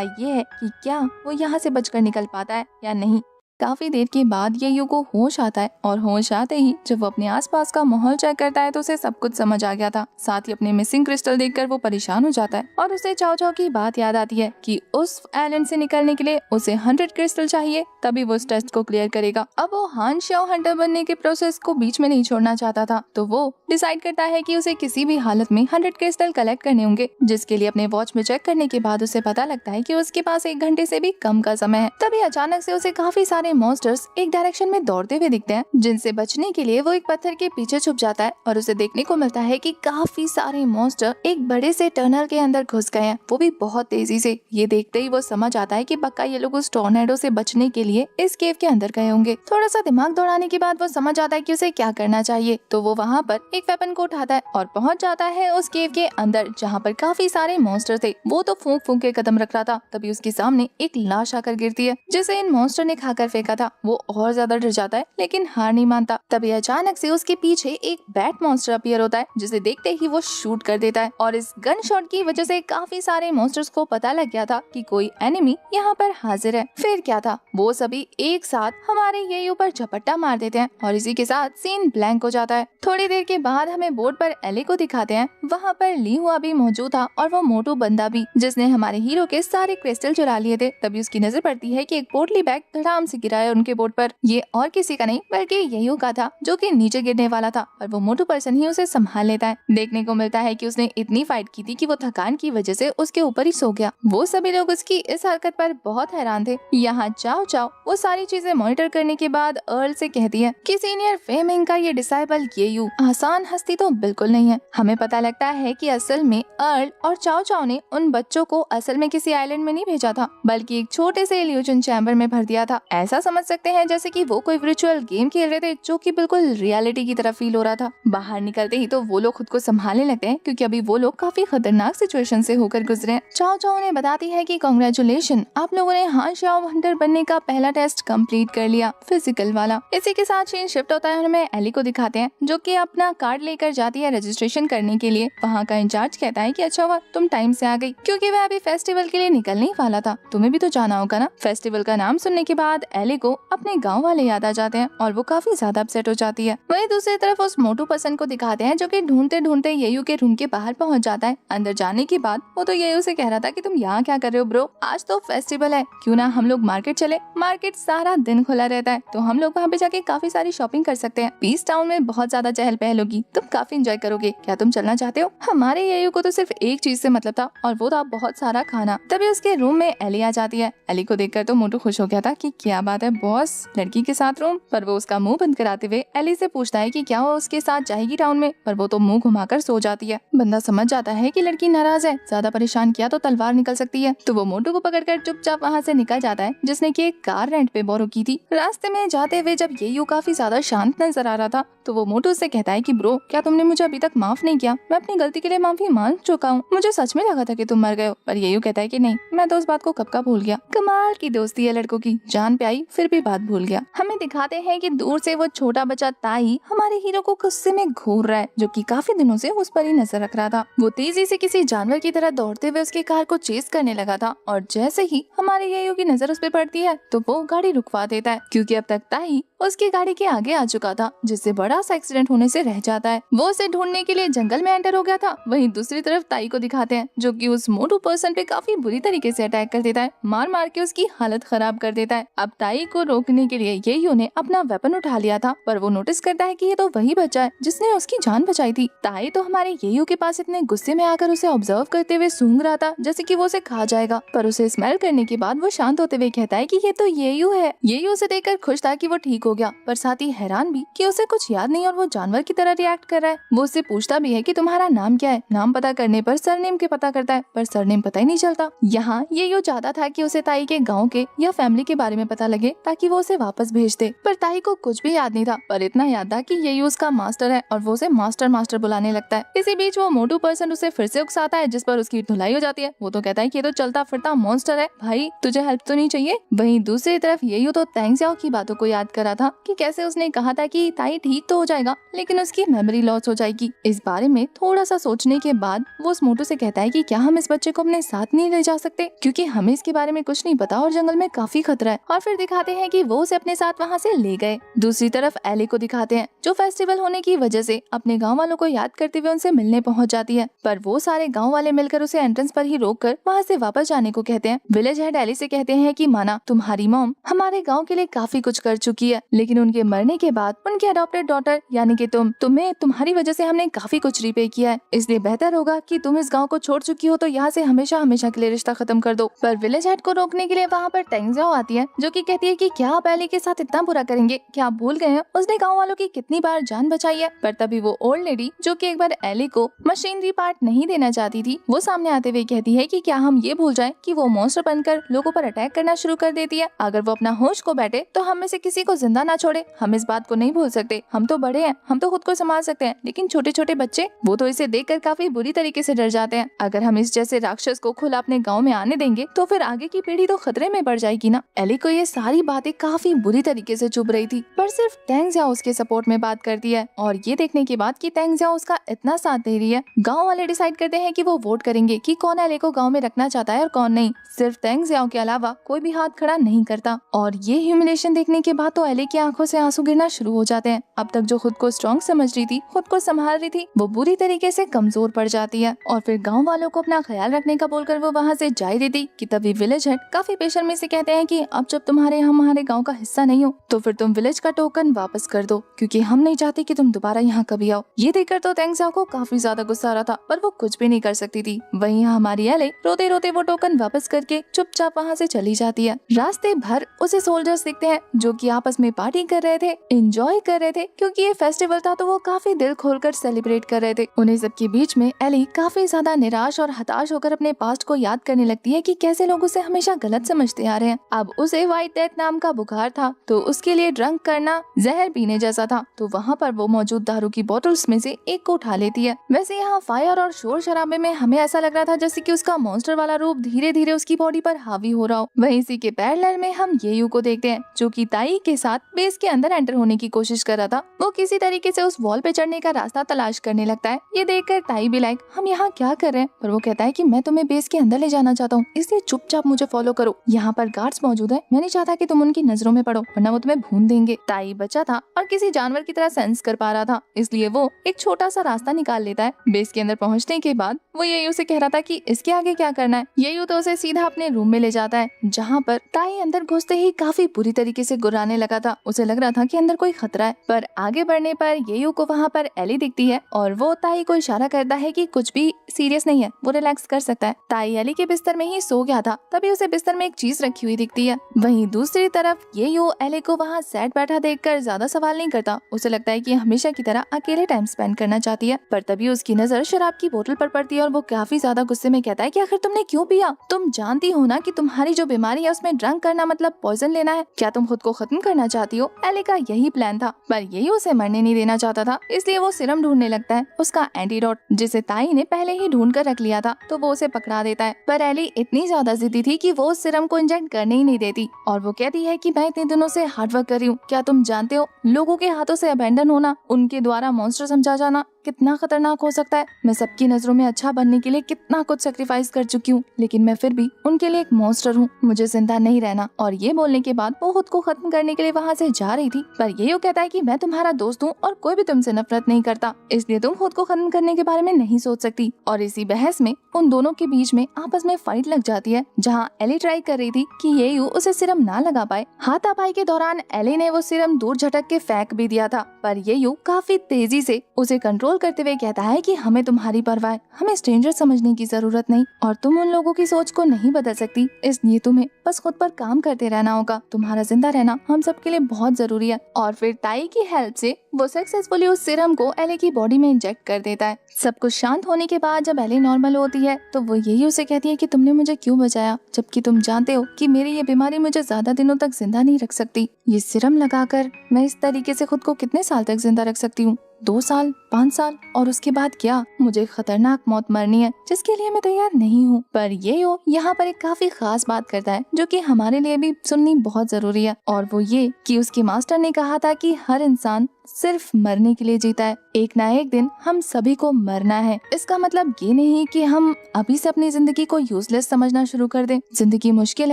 Speaker 1: ये है कि क्या वो यहाँ से बचकर निकल पाता है या नहीं। काफी देर के बाद येयू को होश आता है और होश आते ही जब वो अपने आसपास का माहौल चेक करता है तो उसे सब कुछ समझ आ गया था। साथ ही अपने मिसिंग क्रिस्टल देखकर वो परेशान हो जाता है और उसे चाओ चाओ की बात याद आती है कि उस आइलैंड से निकलने के लिए उसे 100 क्रिस्टल चाहिए, तभी वो उस टेस्ट को क्लियर करेगा। अब वो हान श्याओ हंटर बनने के प्रोसेस को बीच में नहीं छोड़ना चाहता था तो वो डिसाइड करता है कि उसे किसी भी हालत में 100 क्रिस्टल कलेक्ट करने होंगे, जिसके लिए अपने वॉच में चेक करने के बाद उसे पता लगता है कि उसके पास 1 घंटे से भी कम का समय है। तभी अचानक से उसे काफी सारे मॉन्स्टर्स एक डायरेक्शन में दौड़ते हुए दिखते हैं, जिनसे बचने के लिए वो एक पत्थर के पीछे छुप जाता है और उसे देखने को मिलता है कि काफी सारे मॉन्स्टर एक बड़े से टनल के अंदर घुस गए हैं, वो भी बहुत तेजी से। ये देखते ही वो समझ आता है कि पक्का ये लोग उस टॉर्नेडो से बचने के लिए इस केव के अंदर गए होंगे। थोड़ा सा दिमाग दौड़ाने के बाद वो समझ आता है कि उसे क्या करना चाहिए, तो वो वहाँ पर एक वेपन को उठाता है और पहुँच जाता है उस केव के अंदर जहाँ पर काफी सारे मॉन्स्टर थे। वो तो फूंक फूंक के कदम रख रहा था, तभी उसके सामने एक लाश आकर गिरती है जिसे इन मॉन्स्टर ने खाकर फेंका था। वो और ज्यादा डर जाता है लेकिन हार नहीं मानता। तभी अचानक से उसके पीछे एक बैट मॉन्स्टर अपीयर होता है जिसे देखते ही वो शूट कर देता है और इस गन शॉट की वजह से काफी सारे मॉन्स्टर्स को पता लग गया था कि कोई एनिमी यहाँ पर हाजिर है। फिर क्या था, वो सभी एक साथ हमारे येयू पर झपट्टा मार देते हैं और इसी के साथ सीन ब्लैंक हो जाता है। थोड़ी देर के बाद हमें बोर्ड पर एली को दिखाते हैं, वहाँ पर ली हुआ भी मौजूद था और वो मोटू बंदा भी जिसने हमारे हीरो के सारे क्रिस्टल चुरा लिए थे। तभी उसकी नजर पड़ती है कि एक पोटली बैग धड़ाम से गिरा है उनके बोर्ड पर। ये और किसी का नहीं बल्कि येयू का था जो कि नीचे गिरने वाला था और वो मोटू पर्सन ही उसे संभाल लेता है। देखने को मिलता है कि उसने इतनी फाइट की थी कि वो थकान की वजह से उसके ऊपर ही सो गया। वो सभी लोग उसकी इस हरकत पर बहुत हैरान थे। यहाँ चाओ चाओ वो सारी चीजें मॉनिटर करने के बाद अर्ल से कहती है कि सीनियर फेमिंग का ये डिसाइबल येयू आसान हस्ती तो बिल्कुल नहीं है। हमें पता लगता है कि असल में अर्ल और चाओ चाओ ने उन बच्चों को असल में किसी आइलैंड में नहीं भेजा था बल्कि एक छोटे से इल्यूजन चैम्बर में भर दिया था। ऐसा समझ सकते हैं जैसे कि वो कोई वर्चुअल गेम खेल रहे थे जो कि बिल्कुल रियलिटी की तरफ फील हो रहा था। बाहर निकलते ही तो वो लोग खुद को संभालने लगते हैं क्योंकि अभी वो लोग काफी खतरनाक सिचुएशन से होकर गुजरे हैं। चाओ चाओ ने बताती है कि कांग्रेचुलेशन, आप लोगों ने हान श्याओ हंटर बनने का पहला टेस्ट कंप्लीट कर लिया, फिजिकल वाला। इसी के साथ सीन शिफ्ट होता है और हमें एली को दिखाते हैं जो कि अपना कार्ड लेकर जाती है रजिस्ट्रेशन करने के लिए। वहाँ का इंचार्ज कहता है कि अच्छा हुआ तुम टाइम से आ गई क्योंकि वह अभी फेस्टिवल के लिए निकलने ही वाला था, तुम्हें भी तो जाना होगा ना। फेस्टिवल का नाम सुनने के बाद एली को अपने गाँव वाले याद आ जाते हैं और वो काफी ज्यादा अपसेट हो जाती है। वहीं दूसरी तरफ उस मोटू पर्सन को दिखाते हैं जो कि ढूंढते ढूंढते येयू के रूम के बाहर पहुंच जाता है। अंदर जाने के बाद वो तो येयू से कह रहा था कि तुम यहाँ क्या कर रहे हो ब्रो, आज तो फेस्टिवल है, क्यों ना हम लोग मार्केट चले, मार्केट सारा दिन खुला रहता है तो हम लोग वहाँ पे जाके काफी सारी शॉपिंग कर सकते हैं। पीस टाउन में बहुत ज्यादा चहल पहल होगी, तुम काफी एंजॉय करोगे, क्या तुम चलना चाहते हो? हमारे येयू को तो सिर्फ एक चीज से मतलब था और वो था बहुत सारा खाना। तभी उसके रूम में एली आ जाती है। एली को देखकर तो मोटू खुश हो गया था कि क्या बात बात है बॉस, लड़की के साथ रूम। पर वो उसका मुंह बंद कराते हुए एली से पूछता है कि क्या वो उसके साथ जाएगी टाउन में, पर वो तो मुंह घुमाकर सो जाती है। बंदा समझ जाता है कि लड़की नाराज है, ज्यादा परेशान किया तो तलवार निकल सकती है, तो वो मोटू को पकड़कर चुपचाप वहाँ से निकल जाता है, जिसने की एक कार रेंट पे बोरो की थी। रास्ते में जाते हुए जब ये काफी ज्यादा शांत नजर आ रहा था, तो वो मोटू से कहता है कि ब्रो, क्या तुमने मुझे अभी तक माफ नहीं किया? मैं अपनी गलती के लिए माफी मान चुका हूँ, मुझे सच में लगा था कि तुम मर गए हो। पर ये कहता है कि नहीं, मैं तो उस बात को कब का भूल गया। कमाल की दोस्ती है लड़कों की, जान पे आई फिर भी बात भूल गया। हमें दिखाते हैं कि दूर से वो छोटा बच्चा ताई हमारे हीरो को गुस्से में घूर रहा है, जो कि काफी दिनों से उस पर ही नजर रख रहा था। वो तेजी से किसी जानवर की तरह दौड़ते हुए उसकी कार को चेस करने लगा था, और जैसे ही हमारे हीरो की नजर उस पर पड़ती है तो वो गाड़ी रुकवा देता है, क्योंकि अब तक ताई उसकी गाड़ी के आगे आ चुका था, जिससे बड़ा सा एक्सीडेंट होने से रह जाता है। वो उसे ढूंढने के लिए जंगल में एंटर हो गया था। वहीं दूसरी तरफ ताई को दिखाते हैं, जो कि उस मोटू पर्सन पे काफी बुरी तरीके से अटैक कर देता है, मार मार के उसकी हालत खराब कर देता है। अब ताई को रोकने के लिए येयू ने अपना वेपन उठा लिया था, पर वो नोटिस करता है कि ये तो वही बच्चा है जिसने उसकी जान बचाई थी। ताई तो हमारे येयू के पास इतने गुस्से में आकर उसे ऑब्जर्व करते हुए सूंघ रहा था, जैसे कि वो उसे खा जाएगा, पर उसे स्मेल करने के बाद वो शांत होते हुए कहता है कि ये तो येयू है। येयू उसे देखकर खुश था कि वो ठीक हो गया, पर साथ ही हैरान भी कि उसे कुछ याद नहीं और वो जानवर की तरह रिएक्ट कर रहा है। वो उससे पूछता भी है कि तुम्हारा नाम क्या है। नाम पता करने पर सरनेम के पता करता है, पर सरनेम पता ही नहीं चलता। यहाँ ये चाहता था कि उसे ताई के गांव के या फैमिली के बारे में पता लगे, ताकि वो उसे वापस भेज दे। पर ताई को कुछ भी याद नहीं था, पर इतना याद था कि ये उसका मास्टर है और वो उसे मास्टर मास्टर बुलाने लगता है। इसी बीच वो मोटू पर्सन उसे फिर से उकसाता है, जिस पर उसकी धुलाई हो जाती है। वो तो कहता है कि ये तो चलता फिरता मॉन्स्टर है, भाई तुझे हेल्प तो नहीं चाहिए। वहीं दूसरी तरफ ये तो तेंग ज़ियाओ की बातों को याद करा था कि कैसे उसने कहा था कि ताई ठीक तो हो जाएगा, लेकिन उसकी मेमोरी लॉस हो जाएगी। इस बारे में थोड़ा सा सोचने के बाद वो उस मोटू से कहता है कि क्या हम इस बच्चे को अपने साथ नहीं ले जा सकते, क्योंकि हमें इसके बारे में कुछ नहीं पता और जंगल में काफी खतरा है। और फिर दिखाते हैं कि वो उसे अपने साथ वहाँ से ले गए। दूसरी तरफ एली को दिखाते हैं, जो फेस्टिवल होने की वजह से अपने गाँव वालों को याद करते हुए उनसे मिलने पहुँच जाती है, पर वो सारे गाँव वाले मिलकर उसे एंट्रेंस पर ही रोक कर वहाँ से वापस जाने को कहते हैं। विलेज हेड एली से कहते हैं कि माना, तुम्हारी मॉम हमारे गाँव के लिए काफी कुछ कर चुकी है, लेकिन उनके मरने के बाद उनकी अडॉप्टेड डॉटर यानी कि तुम्हें तुम्हारी वजह से हमने काफी कुछ रिपे किया है, इसलिए बेहतर होगा कि तुम इस गांव को छोड़ चुकी हो तो यहाँ से हमेशा हमेशा के लिए रिश्ता खत्म कर दो। पर विलेज हेड को रोकने के लिए वहाँ पर तेंग ज़ियाओ आती है, जो कि कहती है कि क्या आप एली के साथ इतना बुरा करेंगे, क्या आप भूल गए हैं उसने गाँव वालों की कितनी बार जान बचाई है। पर तभी वो ओल्ड लेडी, जो कि एक बार एली को मशीनरी पार्ट नहीं देना चाहती थी, वो सामने आते हुए कहती है कि क्या हम ये भूल जाए कि वो मॉन्स्टर बनकर लोगों पर अटैक करना शुरू कर देती है। अगर वो अपना होश को बैठे तो हम में से किसी को जिंदा ना छोड़े। हम इस बात को नहीं भूल सकते, हम तो बड़े हैं, हम तो खुद को संभाल सकते हैं, लेकिन छोटे छोटे बच्चे वो तो इसे देखकर काफी बुरी तरीके से डर जाते हैं। अगर हम इस जैसे राक्षस को खुला अपने गांव में आने देंगे तो फिर आगे की पीढ़ी तो खतरे में पड़ जाएगी ना। एली को ये सारी बातें काफी बुरी तरीके से चुभ रही थी, पर सिर्फ तेंग ज़ियाओ उसके सपोर्ट में बात करती है। और ये देखने के बाद कि तेंग ज़ियाओ उसका इतना साथ दे रही है, गाँव वाले डिसाइड करते हैं कि वो वोट करेंगे कि कौन एली को गाँव में रखना चाहता है और कौन नहीं। सिर्फ तेंग ज़ियाओ के अलावा कोई भी हाथ खड़ा नहीं करता। और ये ह्यूमिलेशन देखने के बाद तो एली की आंखों से आंसू गिरना शुरू हो जाते हैं। अब तक जो खुद को स्ट्रॉन्ग समझ रही थी, खुद को संभाल रही थी, वो बुरी तरीके से कमजोर पड़ जाती है। और फिर गांव वालों को अपना ख्याल रखने का बोलकर वो वहाँ से जा रही थी कि तभी विलेज हेड काफी बेशर्मी से कहते हैं कि अब जब तुम्हारे हमारे गांव का हिस्सा नहीं हो तो फिर तुम विलेज का टोकन वापस कर दो, क्योंकि हम नहीं चाहते कि तुम दोबारा यहाँ कभी आओ। ये देखकर तो तेंग ज़ियाओ को काफी ज्यादा गुस्सा आ रहा था, पर वो कुछ भी नहीं कर सकती थी। वहीं हमारी एली रोते रोते वो टोकन वापस करके चुपचाप वहाँ से चली जाती है। रास्ते भर उसे सोल्जर्स दिखते हैं, जो कि आपस में पार्टी कर रहे थे, एंजॉय कर रहे थे, क्योंकि ये फेस्टिवल था तो वो काफी दिल खोलकर सेलिब्रेट कर रहे थे। उन्हें सबके बीच में एली काफी ज्यादा निराश और हताश होकर अपने पास्ट को याद करने लगती है कि कैसे लोग उसे हमेशा गलत समझते आ रहे हैं। अब उसे व्हाइट डेथ नाम का बुखार था, तो उसके लिए ड्रंक करना जहर पीने जैसा था। तो वहाँ पर वो मौजूद दारू की बोतल्स में से एक को उठा लेती है। वैसे यहाँ फायर और शोर शराबे में हमें ऐसा लग रहा था जैसे कि उसका मॉन्स्टर वाला रूप धीरे धीरे उसकी बॉडी पर हावी हो रहा हो। वहीं इसी के पैरेलल में हम येयू को देखते हैं, जो कि ताई के साथ बेस के अंदर एंटर होने की कोशिश कर रहा था। वो किसी तरीके से उस वॉल पे चढ़ने का रास्ता तलाश करने लगता है। ये देखकर ताई भी लाइक, हम यहाँ क्या कर रहे हैं? पर वो कहता है कि मैं तुम्हें बेस के अंदर ले जाना चाहता हूँ, इसलिए चुपचाप मुझे फॉलो करो। यहाँ पर गार्ड्स मौजूद है, मैं नहीं चाहता कि तुम उनकी नजरों में पड़ो, वरना वो तुम्हें भून देंगे। ताई बच्चा था और किसी जानवर की तरह सेंस कर पा रहा था, इसलिए वो एक छोटा सा रास्ता निकाल लेता है। बेस के अंदर पहुँचने के बाद वो येयू से कह रहा था कि इसके आगे क्या करना है। येयू तो उसे सीधा अपने रूम में ले जाता है, जहाँ पर ताई अंदर घुसते ही काफी बुरी तरीके से गुर्राने लगा था। उसे लग रहा था कि अंदर कोई खतरा है। पर आगे बढ़ने पर येयू को वहाँ पर एली दिखती है और वो ताई को इशारा करता है कि कुछ भी सीरियस नहीं है, वो रिलैक्स कर सकता है। ताई एली के बिस्तर में ही सो गया था, तभी उसे बिस्तर में एक चीज रखी हुई दिखती है। वहीं दूसरी तरफ येयू एली को वहाँ सैड बैठा देखकर ज्यादा सवाल नहीं करता। उसे लगता है कि हमेशा की तरह अकेले टाइम स्पेंड करना चाहती है। पर तभी उसकी नजर शराब की बोतल पर पड़ती है और वो काफी ज्यादा गुस्से में कहता है कि आखिर तुमने क्यों पिया? तुम जानती हो ना कि तुम्हारी जो बीमारी है उसमें ड्रंक करना मतलब पॉइजन लेना है। क्या तुम खुद को खत्म करना चाहती हो? एली का यही प्लान था, पर येयू उसे मरने नहीं देना चाहता था, इसलिए वो सिरम ढूंढने लगता है, उसका एंटीडोट, जिसे ताई ने पहले ही ढूंढ कर रख लिया था। तो वो उसे पकड़ा देता है। पर एली इतनी ज्यादा जिद्दी थी कि वो उस सिरम को इंजेक्ट करने ही नहीं देती और वो कहती है कि मैं इतने दिनों से हार्ड वर्क कर रही हूँ। क्या तुम जानते हो लोगों के हाथों से अबेंडन होना, उनके द्वारा मॉन्स्टर समझा जाना कितना खतरनाक हो सकता है? मैं सबकी नजरों में अच्छा बनने के लिए कितना कुछ सेक्रीफाइस कर चुकी हूँ, लेकिन मैं फिर भी उनके लिए एक मॉन्स्टर हूँ। मुझे जिंदा नहीं रहना। और ये बोलने के बाद वो खुद को खत्म करने के लिए वहाँ से जा रही थी, पर ये कहता है कि मैं तुम्हारा दोस्त हूँ और कोई भी तुमसे नफरत नहीं करता, इसलिए तुम खुद को खत्म करने के बारे में नहीं सोच सकती। और इसी बहस में उन दोनों के बीच में आपस में फाइट लग जाती है, जहाँ एली ट्राई कर रही थी कि येयू उसे सिरम ना लगा पाए। हाथापाई के दौरान एली ने वो सिरम दूर झटक के फेंक भी दिया था, पर येयू काफी तेजी से उसे कंट्रोल करते हुए कहता है कि हमें तुम्हारी परवाह है, हमें स्ट्रेंजर समझने की जरूरत नहीं और तुम उन लोगों की सोच को नहीं बदल सकती, इसलिए तुम्हें बस खुद पर काम करते रहना होगा। तुम्हारा जिंदा रहना हम सबके लिए बहुत जरूरी है। और फिर ताई की हेल्प से वो सक्सेसफुली उस सिरम को एली की बॉडी में इंजेक्ट कर देता है। सब कुछ शांत होने के बाद जब एली नॉर्मल होती है तो वो यही उसे कहती है कि तुमने मुझे क्यों बचाया, जबकि तुम जानते हो कि मेरी ये बीमारी मुझे ज्यादा दिनों तक जिंदा नहीं रख सकती। ये सिरम लगाकर मैं इस तरीके से खुद को कितने साल तक जिंदा रख सकती हूँ? 2 साल, 5 साल, और उसके बाद क्या? मुझे खतरनाक मौत मरनी है जिसके लिए मैं तैयार नहीं हूँ। पर ये यहाँ पर एक काफी खास बात करता है जो कि हमारे लिए भी सुननी बहुत जरूरी है, और वो ये कि उसके मास्टर ने कहा था कि हर इंसान सिर्फ मरने के लिए जीता है, एक ना एक दिन हम सभी को मरना है। इसका मतलब ये नहीं कि हम अभी से अपनी जिंदगी को यूजलेस समझना शुरू कर दें। जिंदगी मुश्किल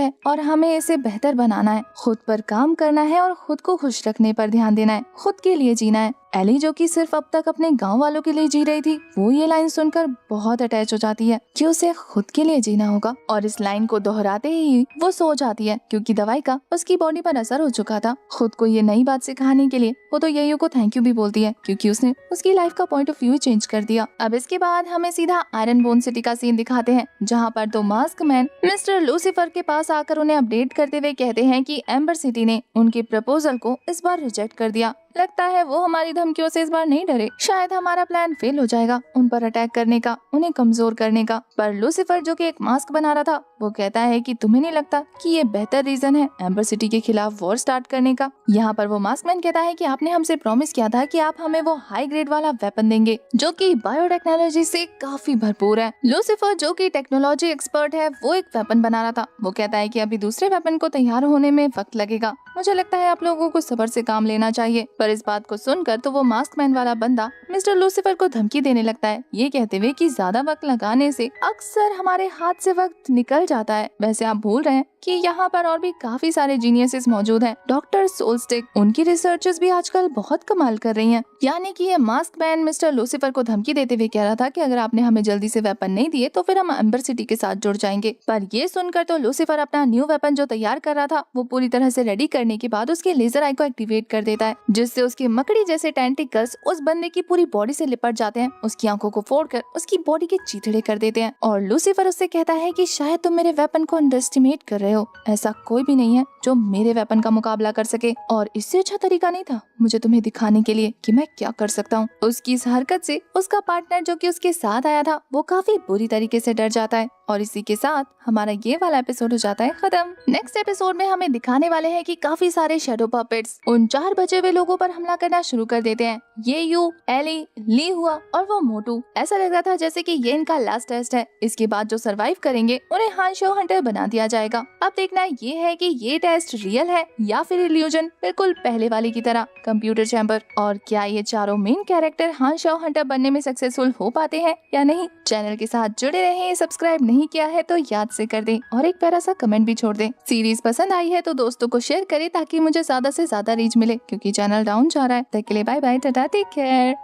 Speaker 1: है और हमें इसे बेहतर बनाना है, खुद पर काम करना है और खुद को खुश रखने पर ध्यान देना है, खुद के लिए जीना है। एली जो कि सिर्फ अब तक अपने गांव वालों के लिए जी रही थी, वो ये लाइन सुनकर बहुत अटैच हो जाती है कि उसे खुद के लिए जीना होगा, और इस लाइन को दोहराते ही वो सो जाती है क्योंकि दवाई का उसकी बॉडी पर असर हो चुका था। खुद को ये नई बात सिखाने के लिए वो तो येयू को थैंक यू भी बोलती है क्योंकि उसने उसकी लाइफ का पॉइंट ऑफ व्यू चेंज कर दिया। अब इसके बाद हमें सीधा आयरन बोन सिटी का सीन दिखाते हैं, जहाँ पर दो मास्क मैन मिस्टर लूसीफर के पास आकर उन्हें अपडेट करते हुए कहते हैं कि एम्बर सिटी ने उनके प्रपोजल को इस बार रिजेक्ट कर दिया। लगता है वो हमारी धमकियों से इस बार नहीं डरे, शायद हमारा प्लान फेल हो जाएगा उन पर अटैक करने का, उन्हें कमजोर करने का। पर लूसीफर जो कि एक मास्क बना रहा था, वो कहता है कि तुम्हें नहीं लगता कि ये बेहतर रीजन है एम्बर सिटी के खिलाफ वॉर स्टार्ट करने का? यहाँ पर वो मास्कमैन कहता है कि आपने हमसे प्रॉमिस किया था कि आप हमें वो हाई ग्रेड वाला वेपन देंगे जो कि बायोटेक्नोलॉजी से काफी भरपूर है। लूसीफर जो कि टेक्नोलॉजी एक्सपर्ट है, वो एक वेपन बना रहा था। वो कहता है कि अभी दूसरे वेपन को तैयार होने में वक्त लगेगा, मुझे लगता है आप लोगों को सब्र से काम लेना चाहिए। पर इस बात को सुनकर तो वो मास्कमैन वाला बंदा मिस्टर लूसीफर को धमकी देने लगता है, ये कहते हुए कि ज्यादा वक्त लगाने से अक्सर हमारे हाथ से वक्त निकल जाता है। वैसे आप भूल रहे हैं कि यहाँ पर और भी काफी सारे जीनियसेस मौजूद हैं। डॉक्टर सोलस्टिक, उनकी रिसर्चर्स भी आजकल बहुत कमाल कर रही हैं। यानी कि ये मास्कमैन मिस्टर लूसीफर को धमकी देते हुए कह रहा था कि अगर आपने हमें जल्दी से वेपन नहीं दिए तो फिर हम एम्बर सिटी के साथ जुड़ जाएंगे। पर ये सुनकर तो लूसीफर अपना न्यू वेपन जो तैयार कर रहा था, वो पूरी तरह से रेडी करने के बाद उसके लेजर आई को एक्टिवेट कर देता है, जिससे उसकी मकड़ी जैसे टेंटिकल्स उस बंदे की पूरी बॉडी से लिपट जाते हैं, उसकी आंखों को फोड़कर उसकी बॉडी के चीथड़े कर देते हैं। और लूसीफर उससे कहता है कि शायद तुम मेरे वेपन को अंडर एस्टिमेट कर रहे हो, ऐसा कोई भी नहीं है जो मेरे वेपन का मुकाबला कर सके, और इससे अच्छा तरीका नहीं था मुझे तुम्हें दिखाने के लिए कि मैं क्या कर सकता हूँ। उसकी इस हरकत से उसका पार्टनर जो कि उसके साथ आया था, वो काफी बुरी तरीके से डर जाता है। और इसी के साथ हमारा ये वाला एपिसोड हो जाता है खत्म। नेक्स्ट एपिसोड में हमें दिखाने वाले हैं कि काफी सारे शैडो पपेट्स उन 4 बचे हुए लोगों पर हमला करना शुरू कर देते हैं। ये यू, एली, ली हुआ और वो मोटू। ऐसा लग रहा था जैसे कि ये इनका लास्ट टेस्ट है, इसके बाद जो सरवाइव करेंगे उन्हें हांशो हंटर बना दिया जाएगा। अब देखना ये है कि ये टेस्ट रियल है या फिर इल्यूजन, बिल्कुल पहले वाले की तरह कंप्यूटर चैम्बर। और क्या ये चारों मेन कैरेक्टर हांशो हंटर बनने में सक्सेसफुल हो पाते हैं या नहीं? चैनल के साथ जुड़े रहें, सब्सक्राइब नहीं किया है तो याद से कर दें और एक प्यारा सा कमेंट भी छोड़ दें। सीरीज पसंद आई है तो दोस्तों को शेयर करें ताकि मुझे ज्यादा से ज्यादा रीच मिले, क्योंकि चैनल डाउन जा रहा है। तब के लिए bye bye, tata, take care.